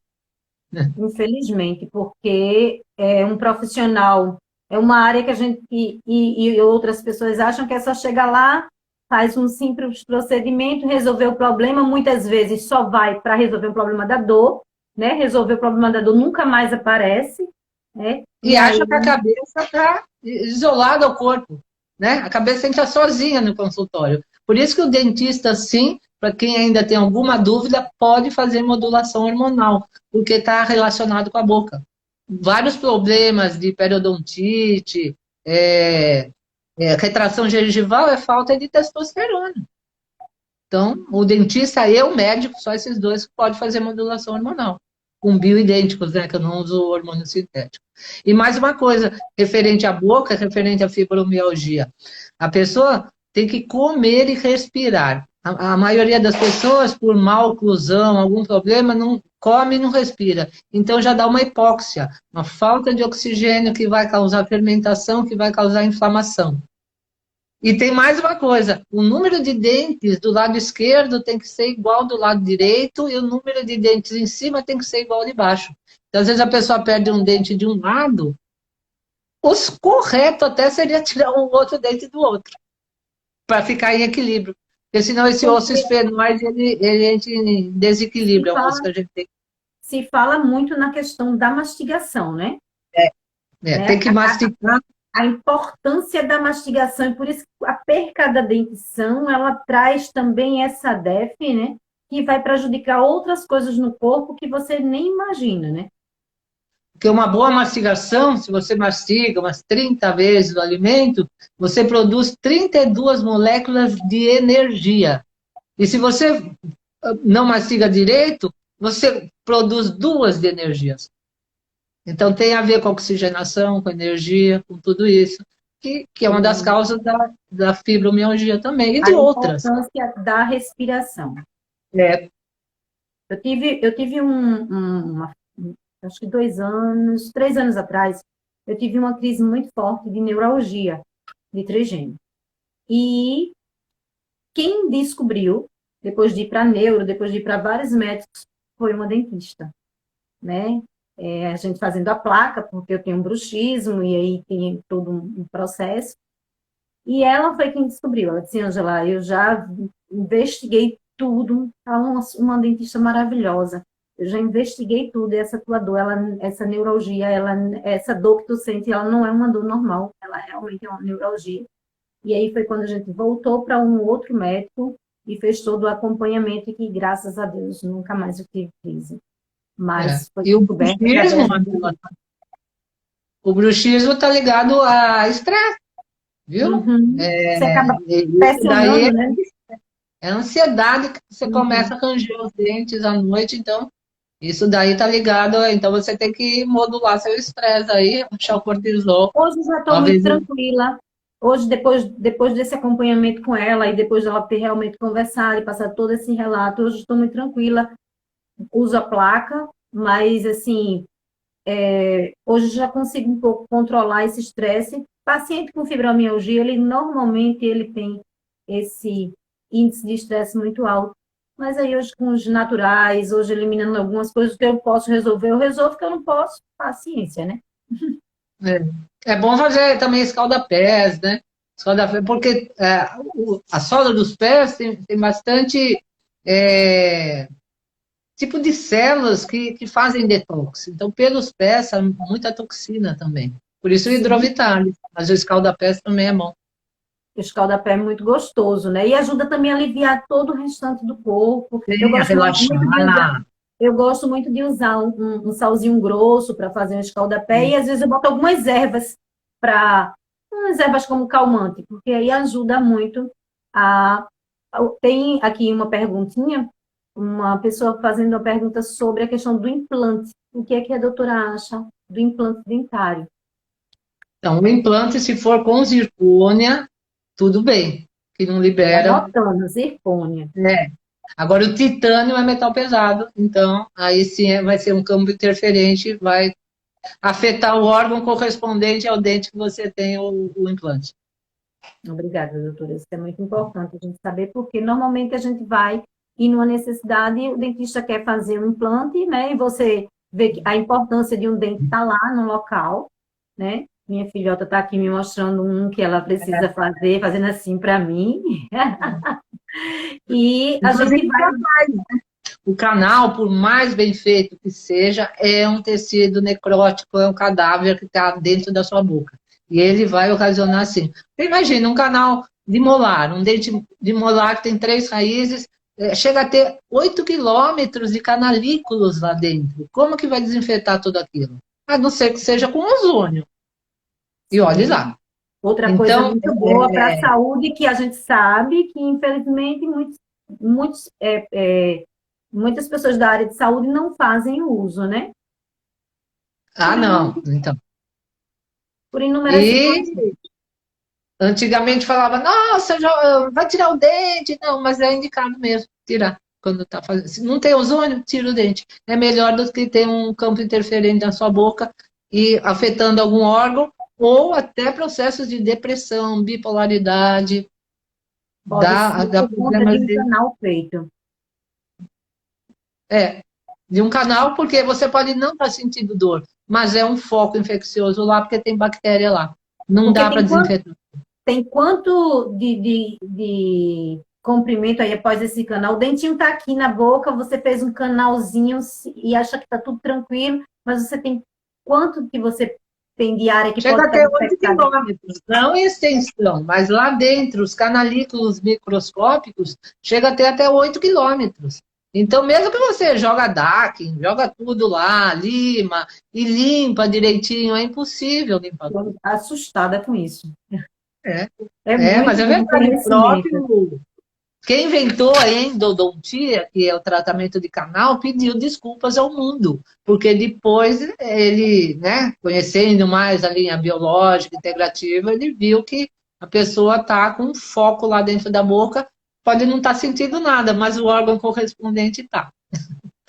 Infelizmente, porque é um profissional, é uma área que a gente e outras pessoas acham que é só chegar lá, faz um simples procedimento, resolver o problema, muitas vezes só vai para resolver o problema da dor, né? Resolver o problema da dor nunca mais aparece, né? E E aí acha que a cabeça está isolada ao corpo, né? A cabeça entra sozinha no consultório. Por isso que o dentista, sim, para quem ainda tem alguma dúvida, pode fazer modulação hormonal, porque está relacionado com a boca. Vários problemas de periodontite, retração gengival é falta de testosterona. Então, o dentista e o médico, só esses dois que podem fazer modulação hormonal. Com bioidênticos, né? Que eu não uso hormônio sintético. E mais uma coisa, referente à boca, referente à fibromialgia. A pessoa tem que comer e respirar. A maioria das pessoas, por má oclusão, algum problema, não come e não respira. Então já dá uma hipóxia, uma falta de oxigênio que vai causar fermentação, que vai causar inflamação. E tem mais uma coisa, o número de dentes do lado esquerdo tem que ser igual do lado direito e o número de dentes em cima tem que ser igual de baixo. Então, às vezes a pessoa perde um dente de um lado, o correto até seria tirar um outro dente do outro, para ficar em equilíbrio. Porque senão esse osso esfenoide, ele entra em desequilíbrio, é um osso que a gente tem. se fala muito na questão da mastigação, né? Tem que mastigar. A importância da mastigação, e por isso que a perca da dentição, ela traz também essa DEF, né? Que vai prejudicar outras coisas no corpo que você nem imagina, né? Porque uma boa mastigação, se você mastiga umas 30 vezes o alimento, você produz 32 moléculas de energia. E se você não mastiga direito, você produz 2 de energias. Então tem a ver com a oxigenação, com energia, com tudo isso, que é uma das causas da fibromialgia também, e de outras. A importância da respiração. É. Eu tive acho que 2 anos, 3 anos atrás, eu tive uma crise muito forte de neuralgia, de trigêmeo. E quem descobriu, depois de ir para neuro, depois de ir para vários médicos, foi uma dentista, né? A gente fazendo a placa, porque eu tenho um bruxismo, e aí tem todo um processo. E ela foi quem descobriu. Ela disse, Ângela, eu já investiguei tudo, tá uma dentista maravilhosa. Eu já investiguei tudo, e essa tua dor, essa neuralgia, essa dor que tu sente, ela não é uma dor normal, ela realmente é uma neuralgia. E aí foi quando a gente voltou para um outro médico e fez todo o acompanhamento, e que, graças a Deus, nunca mais eu tive crise. Mas foi e o bruxismo está ligado a estresse, viu? Uhum. Você acaba pressionando, né? É ansiedade que você começa a ranger os dentes à noite, então isso daí tá ligado, então você tem que modular seu estresse aí, achar o cortisol. Hoje eu já estou muito tranquila. Hoje, depois desse acompanhamento com ela e depois dela ter realmente conversado e passado todo esse relato, hoje estou muito tranquila. Uso a placa, mas assim, hoje já consigo um pouco controlar esse estresse. Paciente com fibromialgia, normalmente ele tem esse índice de estresse muito alto. Mas aí hoje com os naturais, hoje eliminando algumas coisas que eu posso resolver, eu resolvo, que eu não posso, paciência, né? É bom fazer também escalda-pés, né? Escalda-pés, porque a sola dos pés tem bastante tipo de células que fazem detox. Então, pelos pés, há muita toxina também. Por isso o hidrovitale. Mas o escalda-pés também é bom. O escalda-pé é muito gostoso, né? E ajuda também a aliviar todo o restante do corpo. Eu gosto muito de usar um salzinho grosso para fazer um escalda-pé, e às vezes eu boto algumas ervas umas ervas como calmante, porque aí ajuda muito a... Tem aqui uma perguntinha, uma pessoa fazendo uma pergunta sobre a questão do implante. O que é que a doutora acha do implante dentário? Então, o implante, se for com zircônia, tudo bem, que não libera. Anotando, zircônia. Agora, o titânio é metal pesado, então aí sim vai ser um campo interferente, vai afetar o órgão correspondente ao dente que você tem o implante. Obrigada, doutora. Isso é muito importante a gente saber, porque normalmente a gente vai ir numa necessidade, o dentista quer fazer um implante, né? E você vê que a importância de um dente estar lá no local, né? Minha filhota está aqui me mostrando um que ela precisa fazer, fazendo assim para mim. E a Inclusive, gente vai. o canal, por mais bem feito que seja, é um tecido necrótico, é um cadáver que está dentro da sua boca. E ele vai ocasionar assim. Imagina um canal de molar, um dente de molar que tem 3 raízes, chega a ter 8 quilômetros de canalículos lá dentro. Como que vai desinfetar tudo aquilo? A não ser que seja com ozônio. E olhe lá. Outra coisa Então, muito boa para a saúde, que a gente sabe que, infelizmente, muitas pessoas da área de saúde não fazem uso, né? não. Então. Por inúmeras situações. E antigamente falava, nossa, vai tirar o dente. Não, mas é indicado mesmo tirar quando está fazendo. Se não tem ozônio, tira o dente. É melhor do que ter um campo interferente na sua boca e afetando algum órgão, ou até processos de depressão, bipolaridade, Pode dá ser por conta de problemas um canal feito. de um canal, porque você pode não estar sentindo dor, mas é um foco infeccioso lá, porque tem bactéria lá. Não Porque dá para desinfetar. tem quanto de comprimento aí após esse canal? O dentinho tá aqui na boca, você fez um canalzinho e acha que tá tudo tranquilo, mas você tem quanto que você tem de área que Chega pode a estar ter 8 infectada? quilômetros, não em extensão, mas lá dentro, os canalículos microscópicos, chega a ter até 8 quilômetros. Então, mesmo que você joga DAC, joga tudo lá, lima, e limpa direitinho, é impossível limpar tudo. Tô assustada com isso. É, É mas muito é bom verdade, o conhecimento. próprio quem inventou a endodontia, que é o tratamento de canal, pediu desculpas ao mundo, porque depois ele, né, conhecendo mais a linha biológica, integrativa, ele viu que a pessoa está com um foco lá dentro da boca, pode não estar sentindo nada, mas o órgão correspondente está.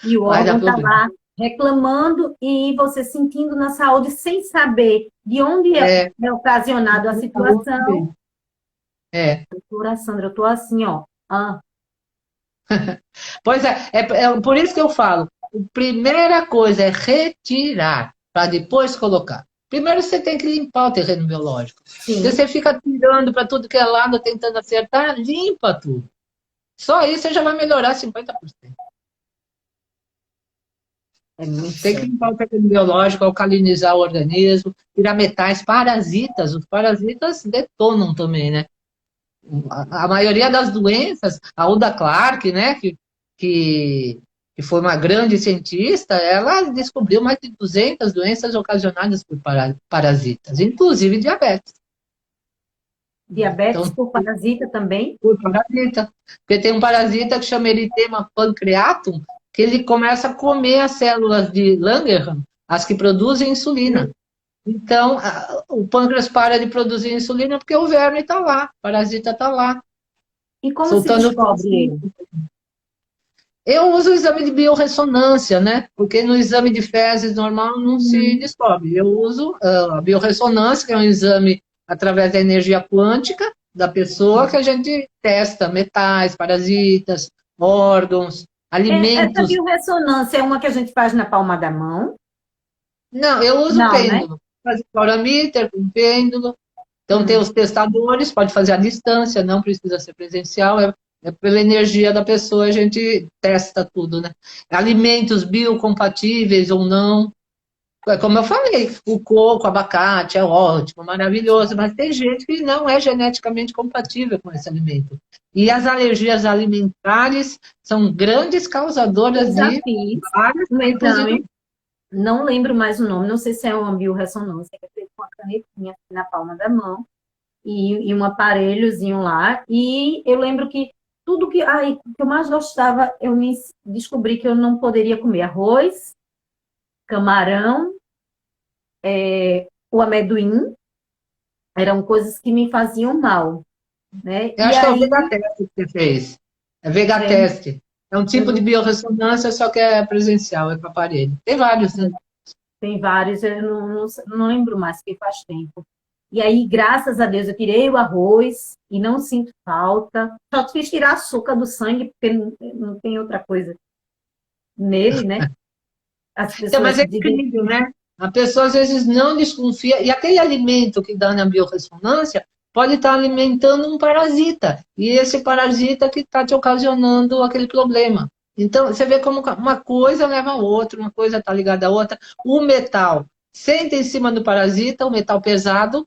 E o Vai dar órgão está problema. lá reclamando e você sentindo na saúde sem saber de onde é ocasionado a situação. É. Doutora Sandra, eu estou assim, ó. Pois é por isso que eu falo, a primeira coisa é retirar, para depois colocar. Primeiro você tem que limpar o terreno biológico. Sim. Se você fica tirando para tudo que é lado, tentando acertar, limpa tudo. Só isso você já vai melhorar 50%. É muito Tem que sério. limpar o terreno biológico, alcalinizar o organismo, tirar metais, parasitas. Os parasitas detonam também, né? A maioria das doenças, a Uda Clark, né, que, que foi uma grande cientista, ela descobriu mais de 200 doenças ocasionadas por parasitas, inclusive diabetes. Diabetes Então, por parasita também? por parasita. Porque tem um parasita que chama eritema pancreatum, que ele começa a comer as células de Langerhans, as que produzem insulina. Então, o pâncreas para de produzir insulina porque o verme está lá, o parasita está lá. E como se Soltando descobre ele? Eu uso o exame de biorressonância, né? Porque no exame de fezes normal não se descobre. Eu uso a biorressonância, que é um exame através da energia quântica da pessoa, que a gente testa metais, parasitas, órgãos, Essa alimentos. biorressonância é uma que a gente faz na palma da mão? Não, eu uso Não, né? pêndulo. Faz fluoramíter com pêndulo. Então, tem os testadores, pode fazer à distância, não precisa ser presencial, pela energia da pessoa, a gente testa tudo, né? Alimentos biocompatíveis ou não. Como eu falei, o coco, o abacate é ótimo, maravilhoso, mas tem gente que não é geneticamente compatível com esse alimento. E as alergias alimentares são grandes causadoras Eu já de fiz vários um tipos de exame, não lembro mais o nome, não sei se é uma biorressonância, que é feito com a canetinha aqui na palma da mão e um aparelhozinho lá. E eu lembro que tudo que eu mais gostava, eu me descobri que eu não poderia comer arroz, camarão, o amendoim, eram coisas que me faziam mal, né? Eu E acho que é o aí, Vegateste que você fez. É é, Vegateste. É um tipo de biorressonância, só que é presencial, é com aparelho. Tem vários, né? Tem vários, eu não lembro mais, porque faz tempo. E aí, graças a Deus, eu tirei o arroz e não sinto falta. Só fiz tirar açúcar do sangue, porque não tem outra coisa nele, né? As Então, mas pessoas é dizem, incrível, né? A pessoa às vezes não desconfia, e aquele alimento que dá na biorressonância pode estar alimentando um parasita, e esse parasita que está te ocasionando aquele problema. Então, você vê como uma coisa leva a outra, uma coisa está ligada à outra. O metal senta em cima do parasita, o metal pesado,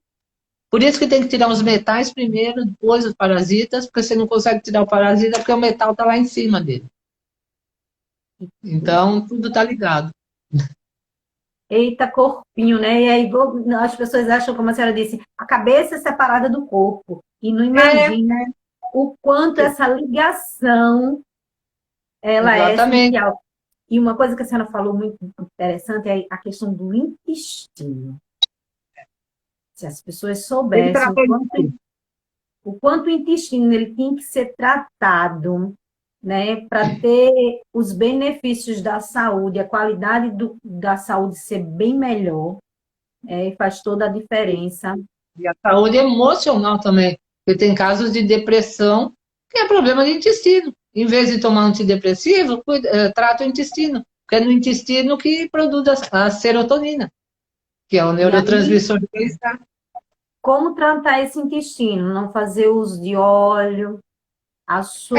por isso que tem que tirar os metais primeiro, depois os parasitas, porque você não consegue tirar o parasita porque o metal está lá em cima dele. Então, tudo está ligado. eita, corpinho, né? E aí as pessoas acham, como a senhora disse, a cabeça é separada do corpo. E não É, imagina o quanto essa ligação ela é exatamente. essencial. E uma coisa que a senhora falou muito interessante é a questão do intestino. Se as pessoas Tem que soubessem tratar isso. o quanto o intestino ele tem que ser tratado, né, para ter os benefícios da saúde, a qualidade da saúde ser bem melhor, faz toda a diferença. E a saúde emocional também, porque tem casos de depressão que é problema de intestino. Em vez de tomar antidepressivo, trata o intestino, porque é no intestino que produz a serotonina, que é o E aí, neurotransmissor do bem-estar. como tratar esse intestino? Não fazer uso de óleo, Todos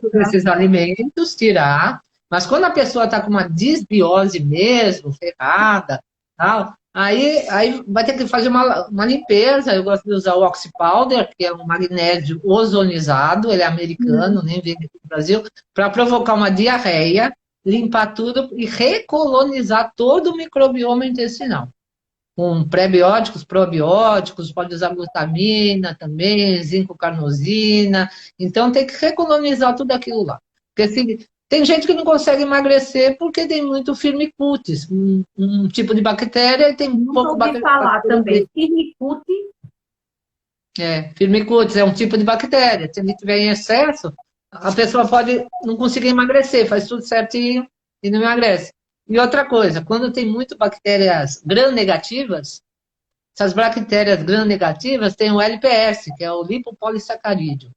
açúcar. esses alimentos, tirar. Mas quando a pessoa está com uma disbiose mesmo, ferrada, tal, aí vai ter que fazer uma limpeza. Eu gosto de usar o Oxypowder, que é um magnésio ozonizado, ele é americano, nem vende aqui no Brasil, para provocar uma diarreia, limpar tudo e recolonizar todo o microbioma intestinal com pré-bióticos, probióticos, pode usar glutamina também, zinco-carnosina. Então, tem que recolonizar tudo aquilo lá. Porque tem gente que não consegue emagrecer porque tem muito firmicutes, um tipo de bactéria, e tem Nunca pouco ouvi falar bactéria. também. Firmicute, Firmicutes é um tipo de bactéria. Se ele tiver em excesso, a pessoa pode não conseguir emagrecer, faz tudo certinho e não emagrece. E outra coisa, quando tem muito bactérias gram-negativas, essas bactérias gram-negativas têm o LPS, que é o lipopolissacarídeo.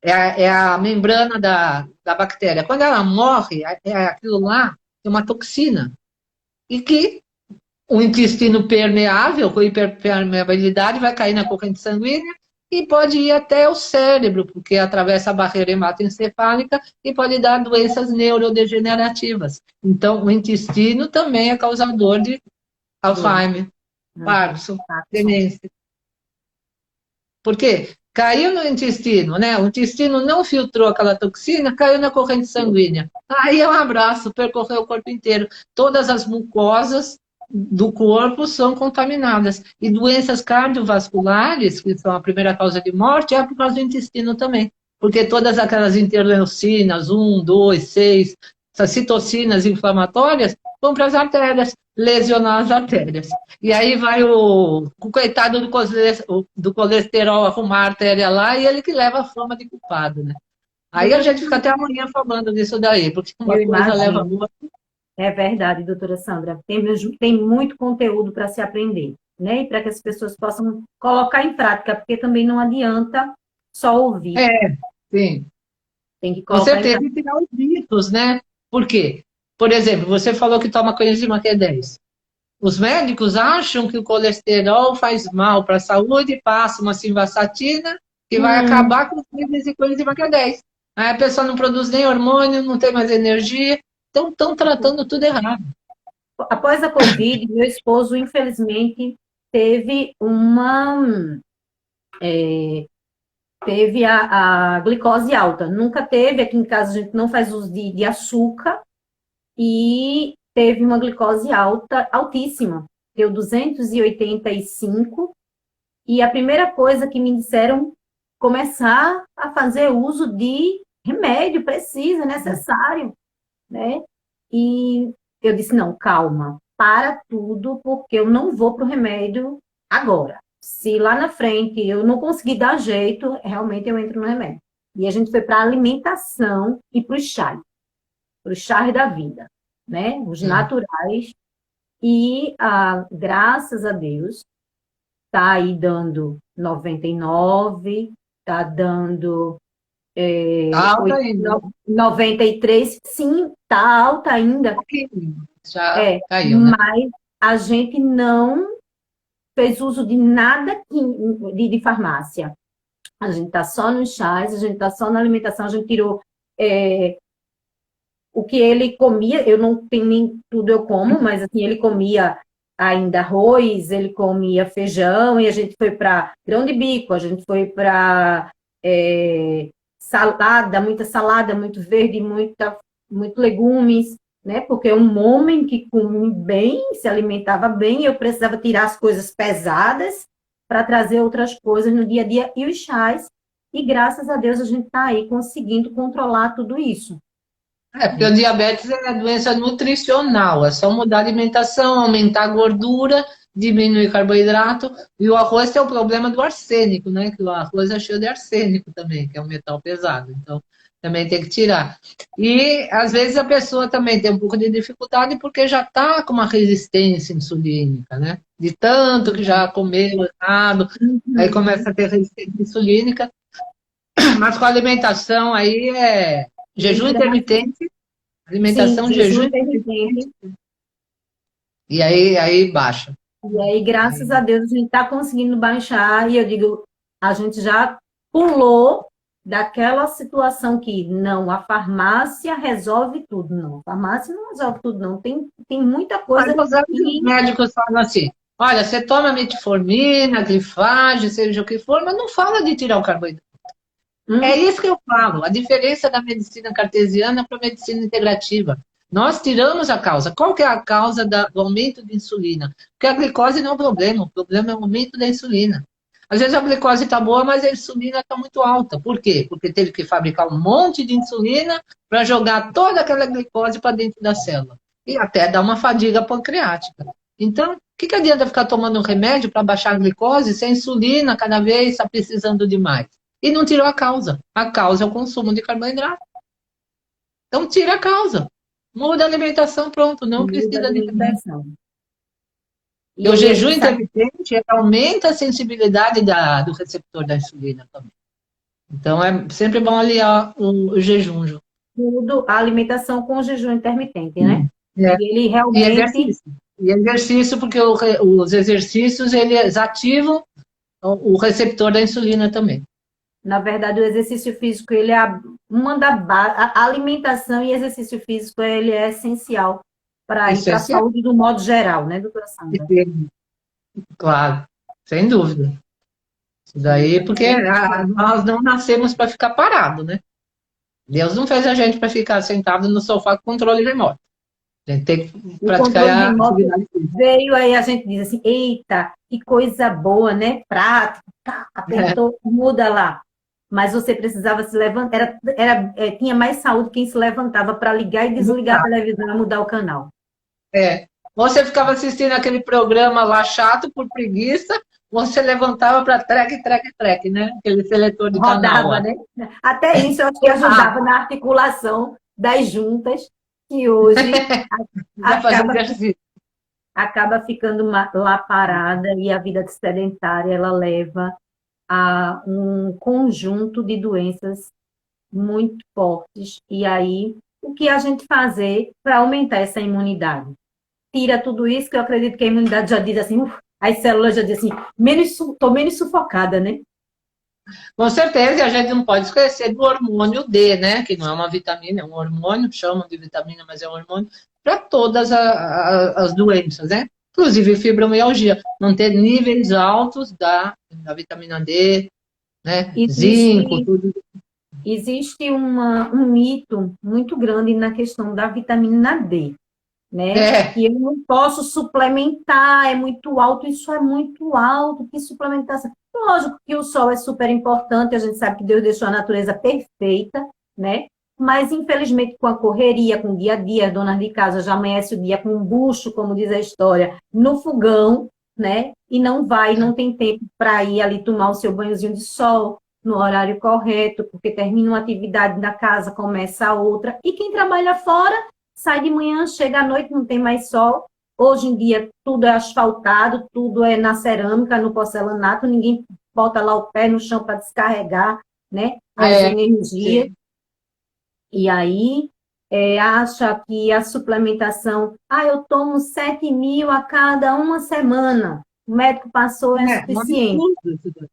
É a membrana da bactéria. Quando ela morre, aquilo lá é uma toxina. E que o intestino permeável, com hiperpermeabilidade, vai cair na corrente sanguínea e pode ir até o cérebro, porque atravessa a barreira hematoencefálica e pode dar doenças neurodegenerativas. Então, o intestino também é causador de Alzheimer, Parkinson, Parkinson. demência. Por quê? Caiu no intestino, né? O intestino não filtrou aquela toxina, caiu na corrente sanguínea. Aí é um abraço, percorreu o corpo inteiro. Todas as mucosas do corpo são contaminadas. E doenças cardiovasculares, que são a primeira causa de morte, é por causa do intestino também. Porque todas aquelas interleucinas, 1, 2, 6, essas citocinas inflamatórias, vão para as artérias, lesionar as artérias. E aí vai o coitado do colesterol arrumar a artéria lá e ele que leva a fama de culpado, né? Aí a gente fica até amanhã falando disso daí, porque uma Eu coisa leva a imagino. outra. É verdade, doutora Sandra. Tem muito conteúdo para se aprender, né? E para que as pessoas possam colocar em prática, porque também não adianta só ouvir. Sim, Tem que com colocar em certeza, prática. e tirar os mitos, né? Por quê? Por exemplo, você falou que toma coenzima Q10. Os médicos acham que o colesterol faz mal para a saúde e passa uma simvastatina que vai Hum, acabar com os níveis de coenzima Q10. Aí a pessoa não produz nem hormônio, não tem mais energia, então estão tratando tudo errado. após a Covid, meu esposo, infelizmente, teve teve a glicose alta. Nunca teve, aqui em casa a gente não faz uso de açúcar, e teve uma glicose alta, altíssima. Deu 285, e a primeira coisa que me disseram, começar a fazer uso de remédio, precisa, é necessário, né? E eu disse, não, calma, para tudo, porque eu não vou para o remédio agora. Se lá na frente eu não conseguir dar jeito, realmente eu entro no remédio. E a gente foi para a alimentação e para o chá. os chás da vida, né? Os naturais. E, graças a Deus, está aí dando 99, está dando Alta ainda. 93. Sim, está alta ainda. Já caiu, né? Mas a gente não fez uso de nada de farmácia. A gente está só nos chás, a gente está só na alimentação, a gente tirou o que ele comia, eu não tenho nem tudo eu como, mas assim, ele comia ainda arroz, ele comia feijão, e a gente foi para grão de bico, a gente foi para salada, muito verde, muito legumes, né? Porque um homem que come bem, se alimentava bem, eu precisava tirar as coisas pesadas para trazer outras coisas no dia a dia, e os chás, e graças a Deus a gente está aí conseguindo controlar tudo isso. Porque o diabetes é doença nutricional, é só mudar a alimentação, aumentar a gordura, diminuir carboidrato, e o arroz tem o problema do arsênico, né? Que o arroz é cheio de arsênico também, que é um metal pesado, então também tem que tirar. E às vezes a pessoa também tem um pouco de dificuldade porque já está com uma resistência insulínica, né? De tanto que já comeu errado, aí começa a ter resistência insulínica, mas com a alimentação aí jejum intermitente, alimentação de jejum intermitente. E aí baixa. E aí, graças a Deus, a gente está conseguindo baixar, e eu digo, a gente já pulou daquela situação que, não, a farmácia resolve tudo. Não, a farmácia não resolve tudo, não. Tem muita coisa Mas os médicos falam assim, olha, você toma metformina, glifage, seja o que for, mas não fala de tirar o carboidrato. É isso que eu falo, a diferença da medicina cartesiana para a medicina integrativa. Nós tiramos a causa. Qual que é a causa do aumento de insulina? Porque a glicose não é o problema é o aumento da insulina. Às vezes a glicose está boa, mas a insulina está muito alta. Por quê? Porque teve que fabricar um monte de insulina para jogar toda aquela glicose para dentro da célula. E até dar uma fadiga pancreática. Então, o que adianta ficar tomando um remédio para baixar a glicose se a insulina cada vez está precisando de mais? E não tirou a causa. A causa é o consumo de carboidrato. Então, tira a causa. Muda a alimentação, pronto. Não precisa de alimentação. E o jejum intermitente aumenta a sensibilidade do receptor da insulina também. Então, é sempre bom aliar o jejum. Tudo, a alimentação com o jejum intermitente, né? E ele realmente... E exercício, porque os exercícios, eles ativam o receptor da insulina também. Na verdade, o exercício físico, ele é uma da base. A alimentação e exercício físico, ele é essencial para a saúde do modo geral, né, doutora Sandra? Claro, sem dúvida. Isso daí, porque nós não nascemos para ficar parado, né? Deus não fez a gente para ficar sentado no sofá com controle remoto. A gente tem que praticar a atividade física. Veio aí, a gente diz assim, eita, que coisa boa, né? Prático, apertou, muda lá. Mas você precisava se levantar, tinha mais saúde quem se levantava para ligar e desligar a televisão e mudar o canal. Você ficava assistindo aquele programa lá chato por preguiça, você levantava para trek, né? Aquele seletor de canal. Rodava, né? Até isso eu acho que ajudava na articulação das juntas, que hoje acaba ficando lá parada, e a vida sedentária, ela leva a um conjunto de doenças muito fortes. E aí, o que a gente fazer para aumentar essa imunidade? Tira tudo isso, que eu acredito que a imunidade já diz assim, as células já dizem assim, estou menos sufocada, né? Com certeza, e a gente não pode esquecer do hormônio D, né? Que não é uma vitamina, é um hormônio, chamam de vitamina, mas é um hormônio para todas as doenças, né? Inclusive fibromialgia, manter níveis altos da vitamina D, né? Zinco, tudo. Existe um mito muito grande na questão da vitamina D, né? Que eu não posso suplementar, é muito alto, isso é muito alto, que suplementação. Lógico que o sol é super importante, a gente sabe que Deus deixou a natureza perfeita, né? Mas, infelizmente, com a correria, com o dia a dia, as donas de casa já amanhece o dia com um bucho, como diz a história, no fogão, né? E não tem tempo para ir ali tomar o seu banhozinho de sol, no horário correto, porque termina uma atividade da casa, começa a outra. E quem trabalha fora, sai de manhã, chega à noite, não tem mais sol. Hoje em dia, tudo é asfaltado, tudo é na cerâmica, no porcelanato, ninguém bota lá o pé no chão para descarregar, né, as energias. Sim. E aí, acha que a suplementação, eu tomo 7.000 a cada uma semana. O médico passou, é Um suficiente. absurdo isso daí.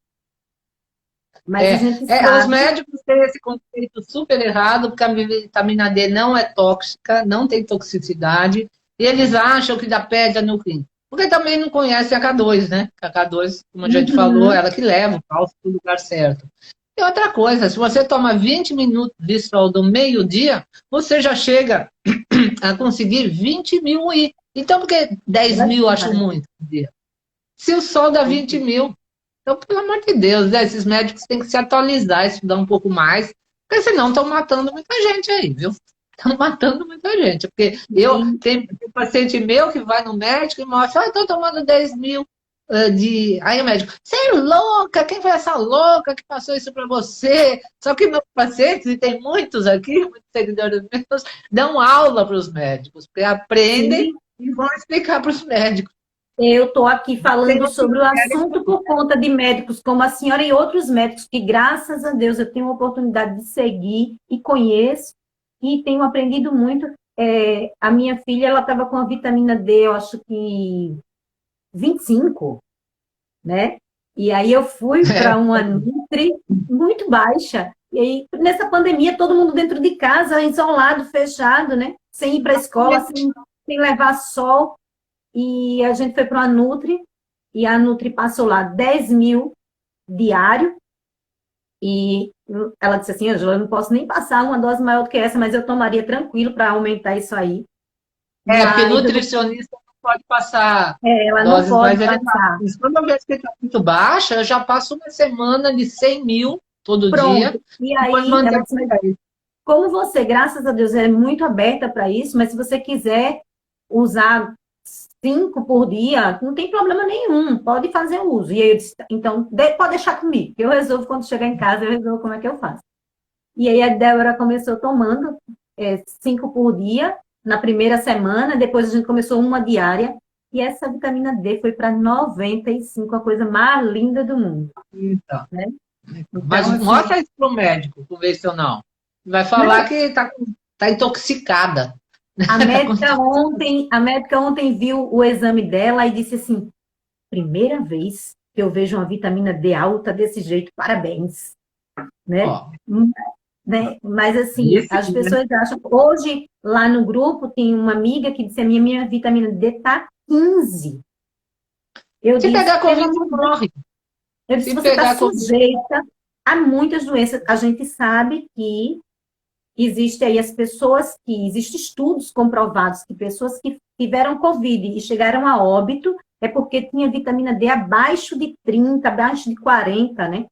Mas a gente Os sabe, médicos têm esse conceito super errado, porque a vitamina D não é tóxica, não tem toxicidade, e eles acham que dá pedra no rim. Porque também não conhecem a K2, né? A K2, como a gente falou, ela que leva o cálcio para o lugar certo. E outra coisa, se você toma 20 minutos de sol do meio-dia, você já chega a conseguir 20.000 I. Então, por que 10.000 acho muito por dia? Se o sol dá 20.000. Então, pelo amor de Deus, né? Esses médicos têm que se atualizar, estudar um pouco mais, porque senão estão matando muita gente aí, viu? Estão matando muita gente. Porque tem paciente meu que vai no médico e mostra, estou tomando 10.000 de. Aí o médico, você é louca, quem foi essa louca que passou isso para você? Só que meus pacientes, e tem muitos aqui, muitos seguidores meus, dão aula para os médicos, porque aprendem sim, e vão explicar para os médicos. eu estou aqui Tem falando outros sobre o assunto médicos. por conta de médicos como a senhora e outros médicos que, graças a Deus, eu tenho a oportunidade de seguir e conheço e tenho aprendido muito. A minha filha, ela estava com a vitamina D, eu acho que 25, né? E aí eu fui para uma Nutri muito baixa. E aí, nessa pandemia, todo mundo dentro de casa, isolado, fechado, né? Sem ir para a escola, sem levar sol. E a gente foi para uma Nutri, e a Nutri passou lá 10.000 diário, e ela disse assim, Ângela, eu não posso nem passar uma dose maior do que essa, mas eu tomaria tranquilo para aumentar isso aí. Porque Mas nutricionista não pode passar ela não doses pode mais elevadas. passar. Quando eu vejo que está muito baixa, eu já passo uma semana de 100.000 todo dia, Pronto. E depois aí ela manter disse, por mas aí. como você, graças a Deus, é muito aberta para isso, mas se você quiser usar 5 por dia, não tem problema nenhum, pode fazer uso. E aí eu disse, então, pode deixar comigo, que eu resolvo quando chegar em casa, eu resolvo como é que eu faço. E aí a Débora começou tomando 5 por dia, na primeira semana, depois a gente começou uma diária, e essa vitamina D foi para 95, a coisa mais linda do mundo. Então, Né? mas Então, assim, mostra isso para o médico, convencional. Vai falar não, que está intoxicada. a Tá com- médica ontem viu o exame dela e disse assim, primeira vez que eu vejo uma vitamina D alta desse jeito, parabéns, né? Ó, Né? Mas assim, esse, as né? pessoas acham, hoje lá no grupo tem uma amiga que disse a minha vitamina D tá 15. Eu Se disse, pegar pelo Covid, amor de Deus, morre. eu disse, Se você está pegar Covid, sujeita a muitas doenças. A gente sabe que existe aí as pessoas que, existem estudos comprovados que pessoas que tiveram Covid e chegaram a óbito é porque tinha vitamina D abaixo de 30, abaixo de 40, né?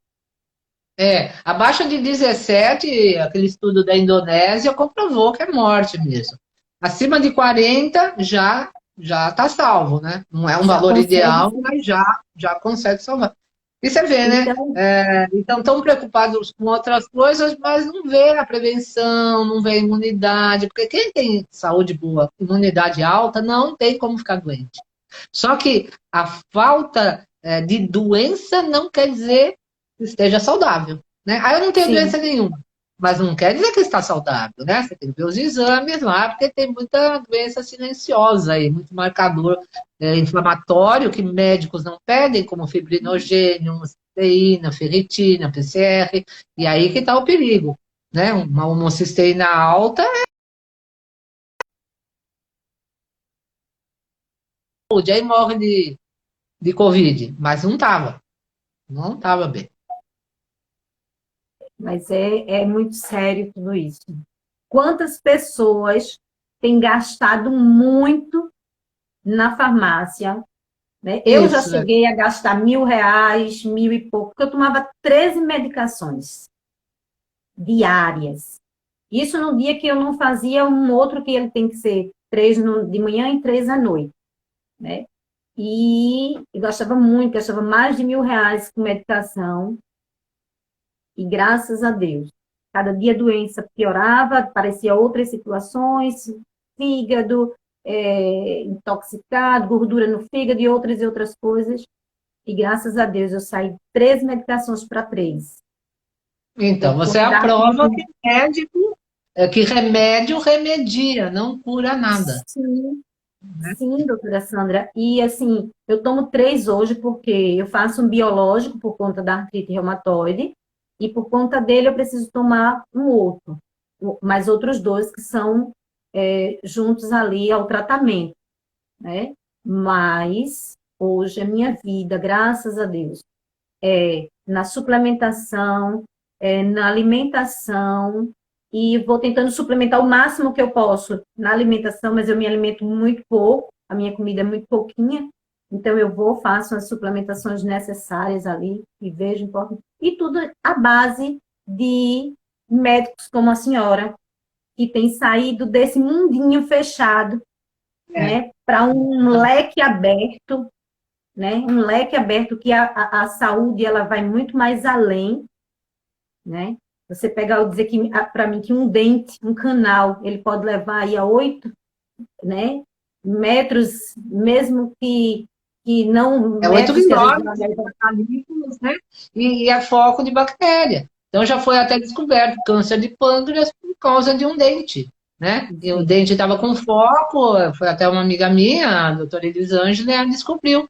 abaixo de 17, aquele estudo da Indonésia comprovou que é morte mesmo. Acima de 40 já está salvo, né? Não é um Já valor consegue. ideal, mas já consegue salvar. E você vê, né? Então, Então, estão preocupados com outras coisas, mas não vê a prevenção, não vê a imunidade, porque quem tem saúde boa, imunidade alta, não tem como ficar doente. Só que a falta de doença não quer dizer que esteja saudável, né? Eu não tenho sim. doença nenhuma, mas não quer dizer que está saudável, né? Você tem que ver os exames lá, porque tem muita doença silenciosa aí, muito marcador inflamatório que médicos não pedem, como fibrinogênio, cisteína, ferritina, PCR, e aí que está o perigo, né? Uma homocisteína alta, aí morre de Covid, mas não estava bem. Mas é muito sério tudo isso. Quantas pessoas têm gastado muito na farmácia, né? Eu já Isso, cheguei a gastar R$ 1.000, 1.000 e pouco, porque eu tomava 13 medicações diárias. Isso no dia que eu não fazia um outro que ele tem que ser 3 de manhã e 3 à noite, né? E eu gastava muito, gastava mais de R$ 1.000 com medicação. E graças a Deus, cada dia a doença piorava, aparecia outras situações, fígado, intoxicado, gordura no fígado e outras coisas. E graças a Deus eu saí de 3 medicações para 3. Então, Eu você é a prova que médico, que remédio remedia, não cura nada. sim, sim, doutora Sandra. E assim, eu tomo 3 hoje porque eu faço um biológico por conta da artrite reumatoide e por conta dele eu preciso tomar um outro, mais outros 2 que são juntos ali ao tratamento, né? Mas hoje a minha vida, graças a Deus, na suplementação, na alimentação, e vou tentando suplementar o máximo que eu posso na alimentação, mas eu me alimento muito pouco, a minha comida é muito pouquinha, então eu vou, faço as suplementações necessárias ali, e vejo importante. E tudo à base de médicos como a senhora, que tem saído desse mundinho fechado, né, para um leque aberto, né? Um leque aberto que a saúde ela vai muito mais além, né? Você pegar dizer que para mim que um dente, um canal, ele pode levar aí a 8, né, metros, mesmo que não É 8 metros que a gente quilômetros, né? E é foco de bactéria. Então já foi até descoberto câncer de pâncreas por causa de um dente, né? E o dente estava com foco, foi até uma amiga minha, a doutora Elisângela, ela descobriu.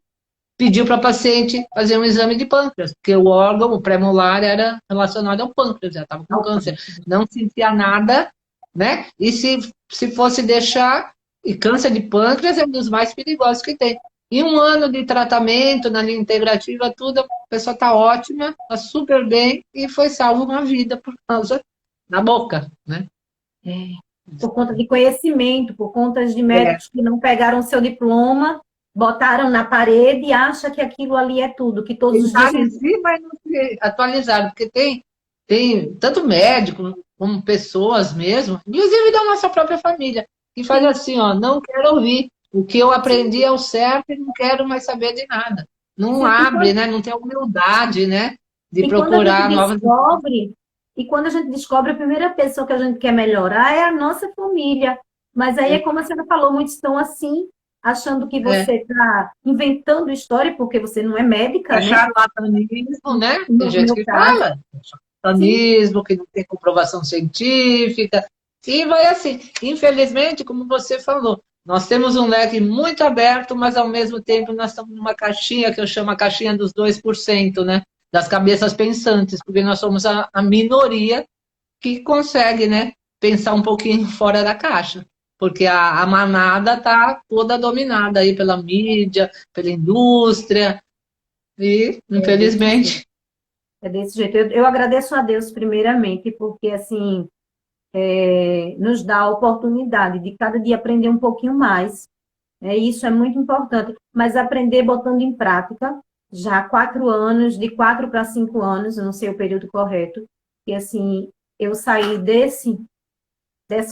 Pediu para a paciente fazer um exame de pâncreas, porque o órgão, o pré-molar, era relacionado ao pâncreas, já estava com câncer. Não sentia nada, né? E se fosse deixar, e câncer de pâncreas é um dos mais perigosos que tem. E um ano de tratamento na linha integrativa, tudo, a pessoa está ótima, está super bem, e foi salvo uma vida por causa da boca, né? por conta de conhecimento, por conta de médicos que não pegaram seu diploma, botaram na parede e acha que aquilo ali é tudo, que todos os dias... em si, mas não se atualizado, porque tem tanto médico como pessoas mesmo, inclusive da nossa própria família, que faz assim, ó, não quero ouvir, o que eu aprendi é o certo e não quero mais saber de nada. Não abre, né? Não tem humildade, né? De procurar novas... E quando a gente descobre, a primeira pessoa que a gente quer melhorar é a nossa família. Mas aí é como a senhora falou, muitos estão assim, achando que você está inventando história, porque você não é médica, né? Charlatanismo, né? Tem gente que fala. Charlatanismo, que não tem comprovação científica. E vai assim. Infelizmente, como você falou, nós temos um leque muito aberto, mas ao mesmo tempo nós estamos numa caixinha que eu chamo a caixinha dos 2%, né? Das cabeças pensantes, porque nós somos a minoria que consegue, né? Pensar um pouquinho fora da caixa. Porque a manada está toda dominada aí pela mídia, pela indústria, e, infelizmente... É desse jeito. Eu agradeço a Deus, primeiramente, porque, assim, nos dá a oportunidade de cada dia aprender um pouquinho mais. Isso é muito importante. Mas aprender botando em prática, já há 4 anos, de 4 para 5 anos, eu não sei o período correto, e, assim, eu saí desse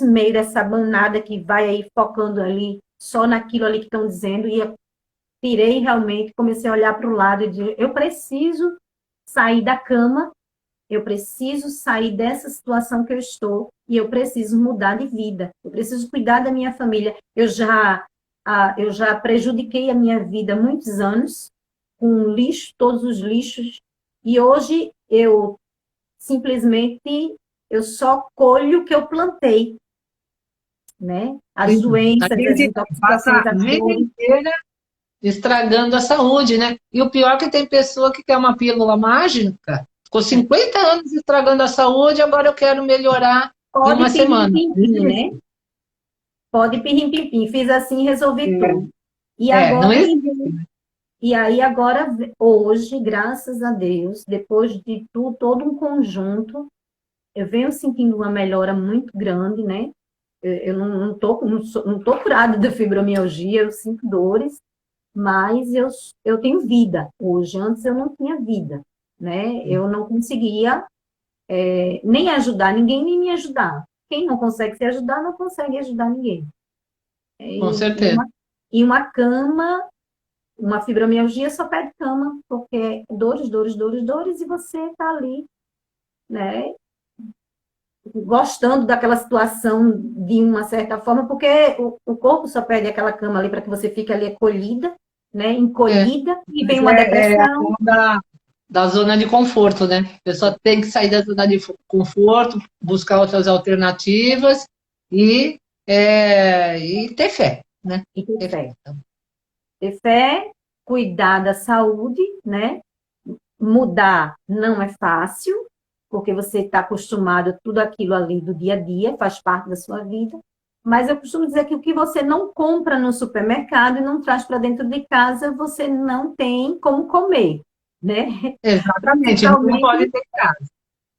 meio dessa banada que vai aí focando ali, só naquilo ali que estão dizendo, e eu tirei realmente, comecei a olhar para o lado e dizer, eu preciso sair da cama, eu preciso sair dessa situação que eu estou, e eu preciso mudar de vida, eu preciso cuidar da minha família. Eu já prejudiquei a minha vida há muitos anos, com lixo, todos os lixos, e hoje eu simplesmente... eu só colho o que eu plantei, né? As doenças, as intoxicações, a vida inteira estragando a saúde, né? E o pior é que tem pessoa que quer uma pílula mágica, ficou 50 anos estragando a saúde, agora eu quero melhorar em uma semana. Né? Pode pirrim-pim-pim, fiz assim e resolvi tudo. E agora... não existe. E aí agora, hoje, graças a Deus, depois de tudo, todo um conjunto, eu venho sentindo uma melhora muito grande, né? Eu não tô curada da fibromialgia, eu sinto dores, mas eu tenho vida hoje. Antes eu não tinha vida, né? Eu não conseguia nem ajudar ninguém, nem me ajudar. Quem não consegue se ajudar, não consegue ajudar ninguém. Com certeza. E uma cama, uma fibromialgia só pede cama, porque é dores, dores, dores, dores, e você está ali né? Gostando daquela situação de uma certa forma, porque o corpo só pede aquela cama ali para que você fique ali acolhida, né? Encolhida, e vem uma É a depressão. da zona de conforto, né? A pessoa tem que sair da zona de conforto, buscar outras alternativas e, e ter fé, né? E ter Ter fé. fé. Ter fé, cuidar da saúde, né? Mudar não é fácil, porque você está acostumado a tudo aquilo ali do dia a dia, faz parte da sua vida. Mas eu costumo dizer que o que você não compra no supermercado e não traz para dentro de casa, você não tem como comer, né? Exatamente, não pode Principalmente, ter casa.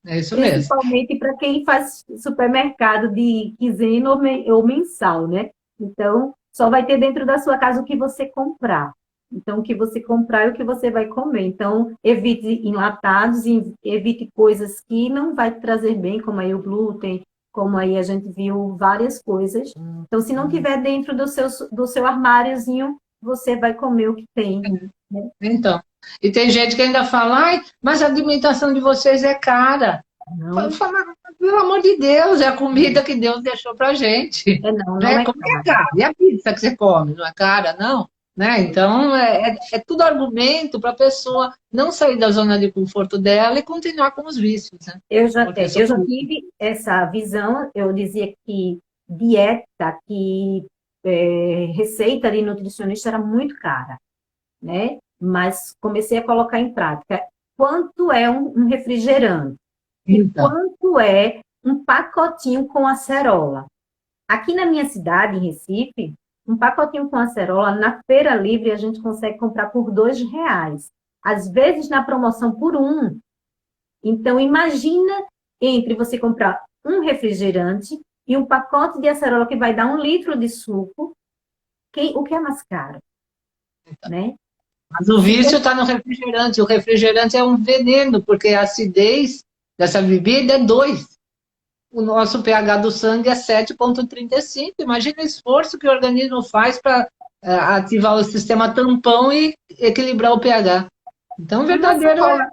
É isso mesmo. principalmente para quem faz supermercado de quinzena ou mensal, né? Então, só vai ter dentro da sua casa o que você comprar. Então, o que você comprar é o que você vai comer. Então, evite enlatados, evite coisas que não vai te trazer bem, como aí o glúten, como aí a gente viu várias coisas. Então, se não tiver dentro do seu armáriozinho, você vai comer o que tem, né? Então, e tem gente que ainda fala, ai, mas a alimentação de vocês é cara. Não, Fala, pelo amor de Deus, é a comida que Deus deixou pra gente. não Né? é Como que é caro. cara? E a pizza que você come, não é cara, não? Né? Então, é tudo argumento para a pessoa não sair da zona de conforto dela e continuar com os vícios, né? Porque só Eu já tive essa visão, eu dizia que dieta, que receita de nutricionista era muito cara, né? Mas comecei a colocar em prática. Quanto é um refrigerante? E então, quanto é um pacotinho com acerola? Aqui na minha cidade, em Recife, um pacotinho com acerola, na Feira Livre, a gente consegue comprar por R$ 2. Às vezes, na promoção, por um. Então, imagina entre você comprar um refrigerante e um pacote de acerola que vai dar 1 litro de suco, o que é mais caro, né? mas o vício está no refrigerante. O refrigerante é um veneno, porque a acidez dessa bebida é 2. O nosso pH do sangue é 7,35. Imagina o esforço que o organismo faz para ativar o sistema tampão e equilibrar o pH. Então, o Uma verdadeiro sacola,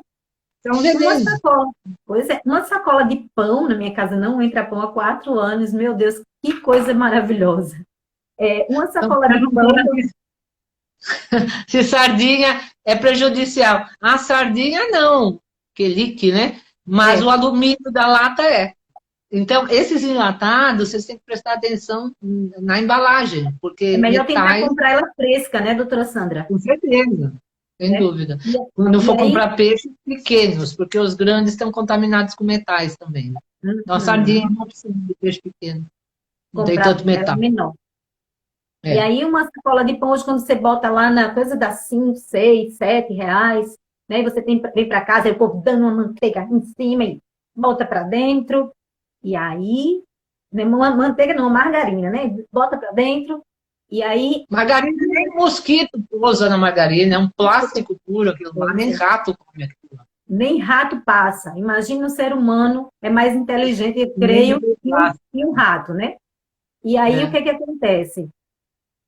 é um uma veneno. sacola. Pois é, uma sacola de pão, na minha casa não entra pão há 4 anos, meu Deus, que coisa maravilhosa. Uma Então, sacola de pão, se sardinha é prejudicial. A sardinha não, que líquido, né? Mas é, o alumínio da lata é. Então, esses enlatados, vocês têm que prestar atenção na embalagem, é porque melhor tentar metais, comprar ela fresca, né, doutora Sandra? com certeza, sem Né? dúvida. E, Quando e for aí, comprar peixes pequenos, porque os grandes estão contaminados com metais também. Então, a sardinha é uma opção de peixe pequeno, não tem comprar tanto ela metal. menor. E É. aí, uma sacola de pão, hoje, quando você bota lá na coisa, dá 5, 6, R$ 7, né? E você vem para casa, e o povo dando uma manteiga em cima e bota para dentro. E aí, né, uma manteiga não, margarina, né? Bota para dentro. E aí, Margarina, nem mosquito pousa na margarina, é um plástico puro aquilo lá, nem rato come aquilo lá. nem rato passa. Imagina o ser humano é mais inteligente, eu Nem creio, que um rato, né? E aí, o é. que que acontece?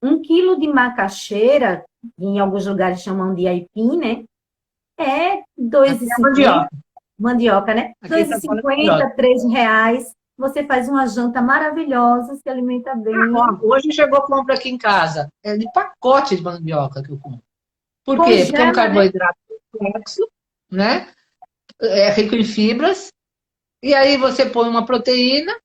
1 quilo de macaxeira, em alguns lugares chamam de aipim, né? É Aqui é 2,50, mandioca. mandioca, né? Aqui Dois e está falando cinquenta, mandioca. R$ 3. Você faz uma janta maravilhosa, se alimenta bem, Ó, hoje chegou compra aqui em casa. É de pacote de mandioca que eu compro. Por quê? Porque é um congela, né? carboidrato complexo, né? É rico em fibras. E aí você põe uma proteína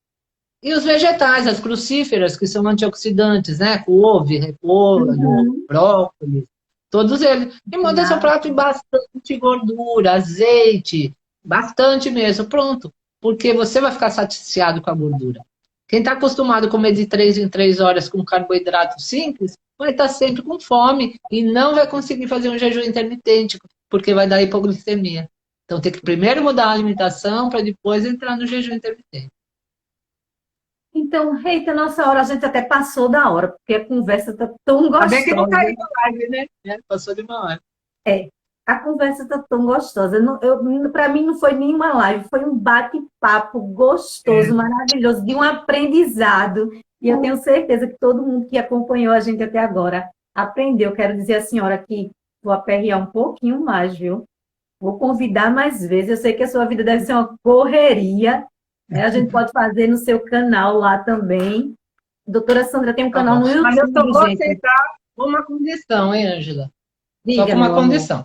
e os vegetais, as crucíferas, que são antioxidantes, né? Couve, repolho, Uhum. brócolis, todos eles. E manda seu prato em bastante gordura, azeite, bastante mesmo. Pronto. Porque você vai ficar saciado com a gordura. Quem está acostumado a comer de 3 em 3 horas com carboidrato simples, vai estar sempre com fome e não vai conseguir fazer um jejum intermitente, porque vai dar hipoglicemia. Então tem que primeiro mudar a alimentação para depois entrar no jejum intermitente. Então, eita, nossa hora, a gente até passou da hora, porque a conversa tá tão Ainda bem que não gostosa. caiu na live, né? Passou de uma hora. É, a conversa tá tão gostosa. Para mim não foi nenhuma live, foi um bate-papo gostoso, maravilhoso, de um aprendizado. E eu tenho certeza que todo mundo que acompanhou a gente até agora aprendeu. Quero dizer à senhora que vou aperrear um pouquinho mais, viu? Vou convidar mais vezes. Eu sei que a sua vida deve ser uma correria, né? A gente pode fazer no seu canal lá também. Doutora Sandra tem um Tá canal bom. no Mas eu só YouTube, vou gente. aceitar uma condição, hein, Ângela? Só Diga, com uma meu amor. condição.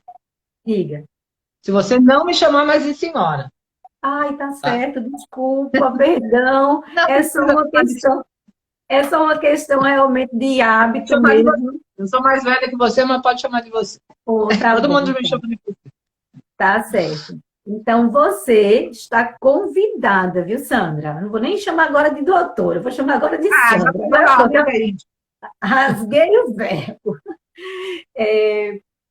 Diga. Se você não me chamar mais de senhora, Ai, tá tá? certo, desculpa, perdão. Não, É só uma questão realmente de pode hábito chamar de você. mesmo. Eu sou mais velha que você, mas pode chamar de você. Oh, tá Todo bom, mundo me então. chama de você. Tá certo. Então, você está convidada, viu, Sandra? Não vou nem chamar agora de doutora, vou chamar agora de Ah, já Sandra. pegou na hora, aí. Rasguei o verbo.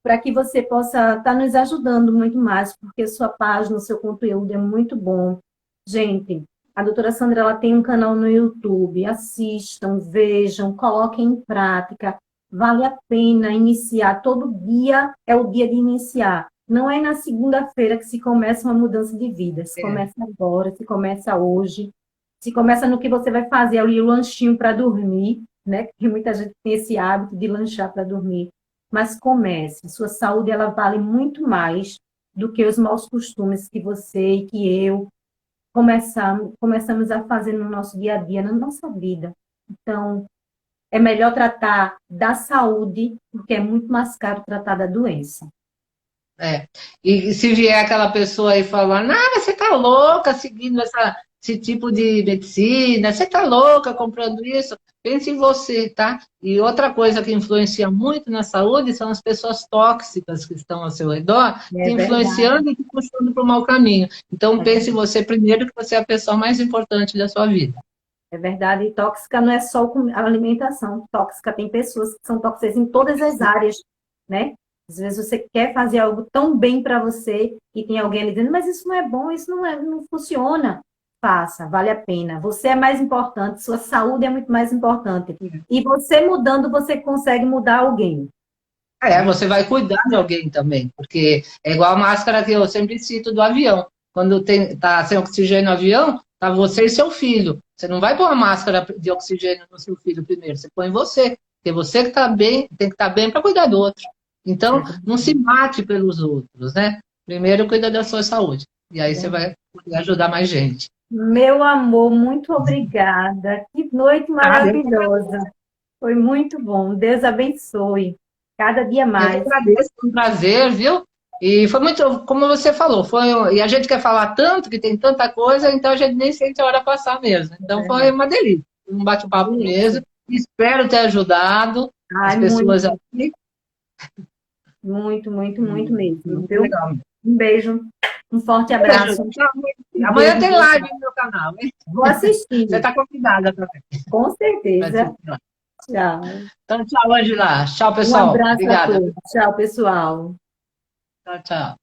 Para que você possa estar nos ajudando muito mais, porque sua página, o seu conteúdo é muito bom. Gente, a doutora Sandra ela tem um canal no YouTube, assistam, vejam, coloquem em prática. Vale a pena iniciar. Todo dia é o dia de iniciar. Não é na segunda-feira que se começa uma mudança de vida. Se começa agora, se começa hoje. Se começa no que você vai fazer ali, o lanchinho para dormir, né? Porque muita gente tem esse hábito de lanchar para dormir. Mas comece. Sua saúde, ela vale muito mais do que os maus costumes que você e que eu começamos a fazer no nosso dia a dia, na nossa vida. Então, é melhor tratar da saúde, porque é muito mais caro tratar da doença. É. E se vier aquela pessoa aí falando, ah, você tá louca seguindo esse tipo de medicina, você tá louca comprando isso, pense em você, tá? E outra coisa que influencia muito na saúde são as pessoas tóxicas que estão ao seu redor, te É verdade. influenciando e te puxando para o mau caminho. Então É pense em verdade. você primeiro, que você é a pessoa mais importante da sua vida. É verdade. E tóxica não é só a alimentação. Tóxica tem pessoas que são tóxicas em todas as áreas, né? Às vezes você quer fazer algo tão bem para você e tem alguém ali dizendo, mas isso não é bom, isso não funciona. Faça, vale a pena. Você é mais importante, sua saúde é muito mais importante. E você mudando, você consegue mudar alguém. É, você vai cuidar de alguém também, porque é igual a máscara que eu sempre cito do avião. Quando tá sem oxigênio no avião, tá você e seu filho. Você não vai pôr uma máscara de oxigênio no seu filho primeiro, você põe você. Porque você que está bem, tem que estar bem para cuidar do outro. Então, não se mate pelos outros, né? Primeiro cuida da sua saúde. E aí você vai poder ajudar mais gente. Meu amor, muito obrigada. Que noite maravilhosa. Foi muito bom. Deus abençoe. Cada dia Eu que mais. agradeço, foi um prazer, viu? E foi muito, como você falou, e a gente quer falar tanto, que tem tanta coisa, então a gente nem sente a hora passar mesmo. Então foi uma delícia, um bate-papo Isso. mesmo. Espero ter ajudado as Ai, pessoas muito, aqui. muito, muito, muito mesmo, Muito viu? legal. Um beijo, um forte Beijo. abraço. Tchau. Um Amanhã beijo, tem live no meu canal, hein? vou assistir, Você está convidada também. com Vai certeza. assistir lá. Tchau. Então, tchau, Angela. Tchau, Um pessoal. abraço a Obrigada. todos. Tchau, pessoal. Tchau, tchau.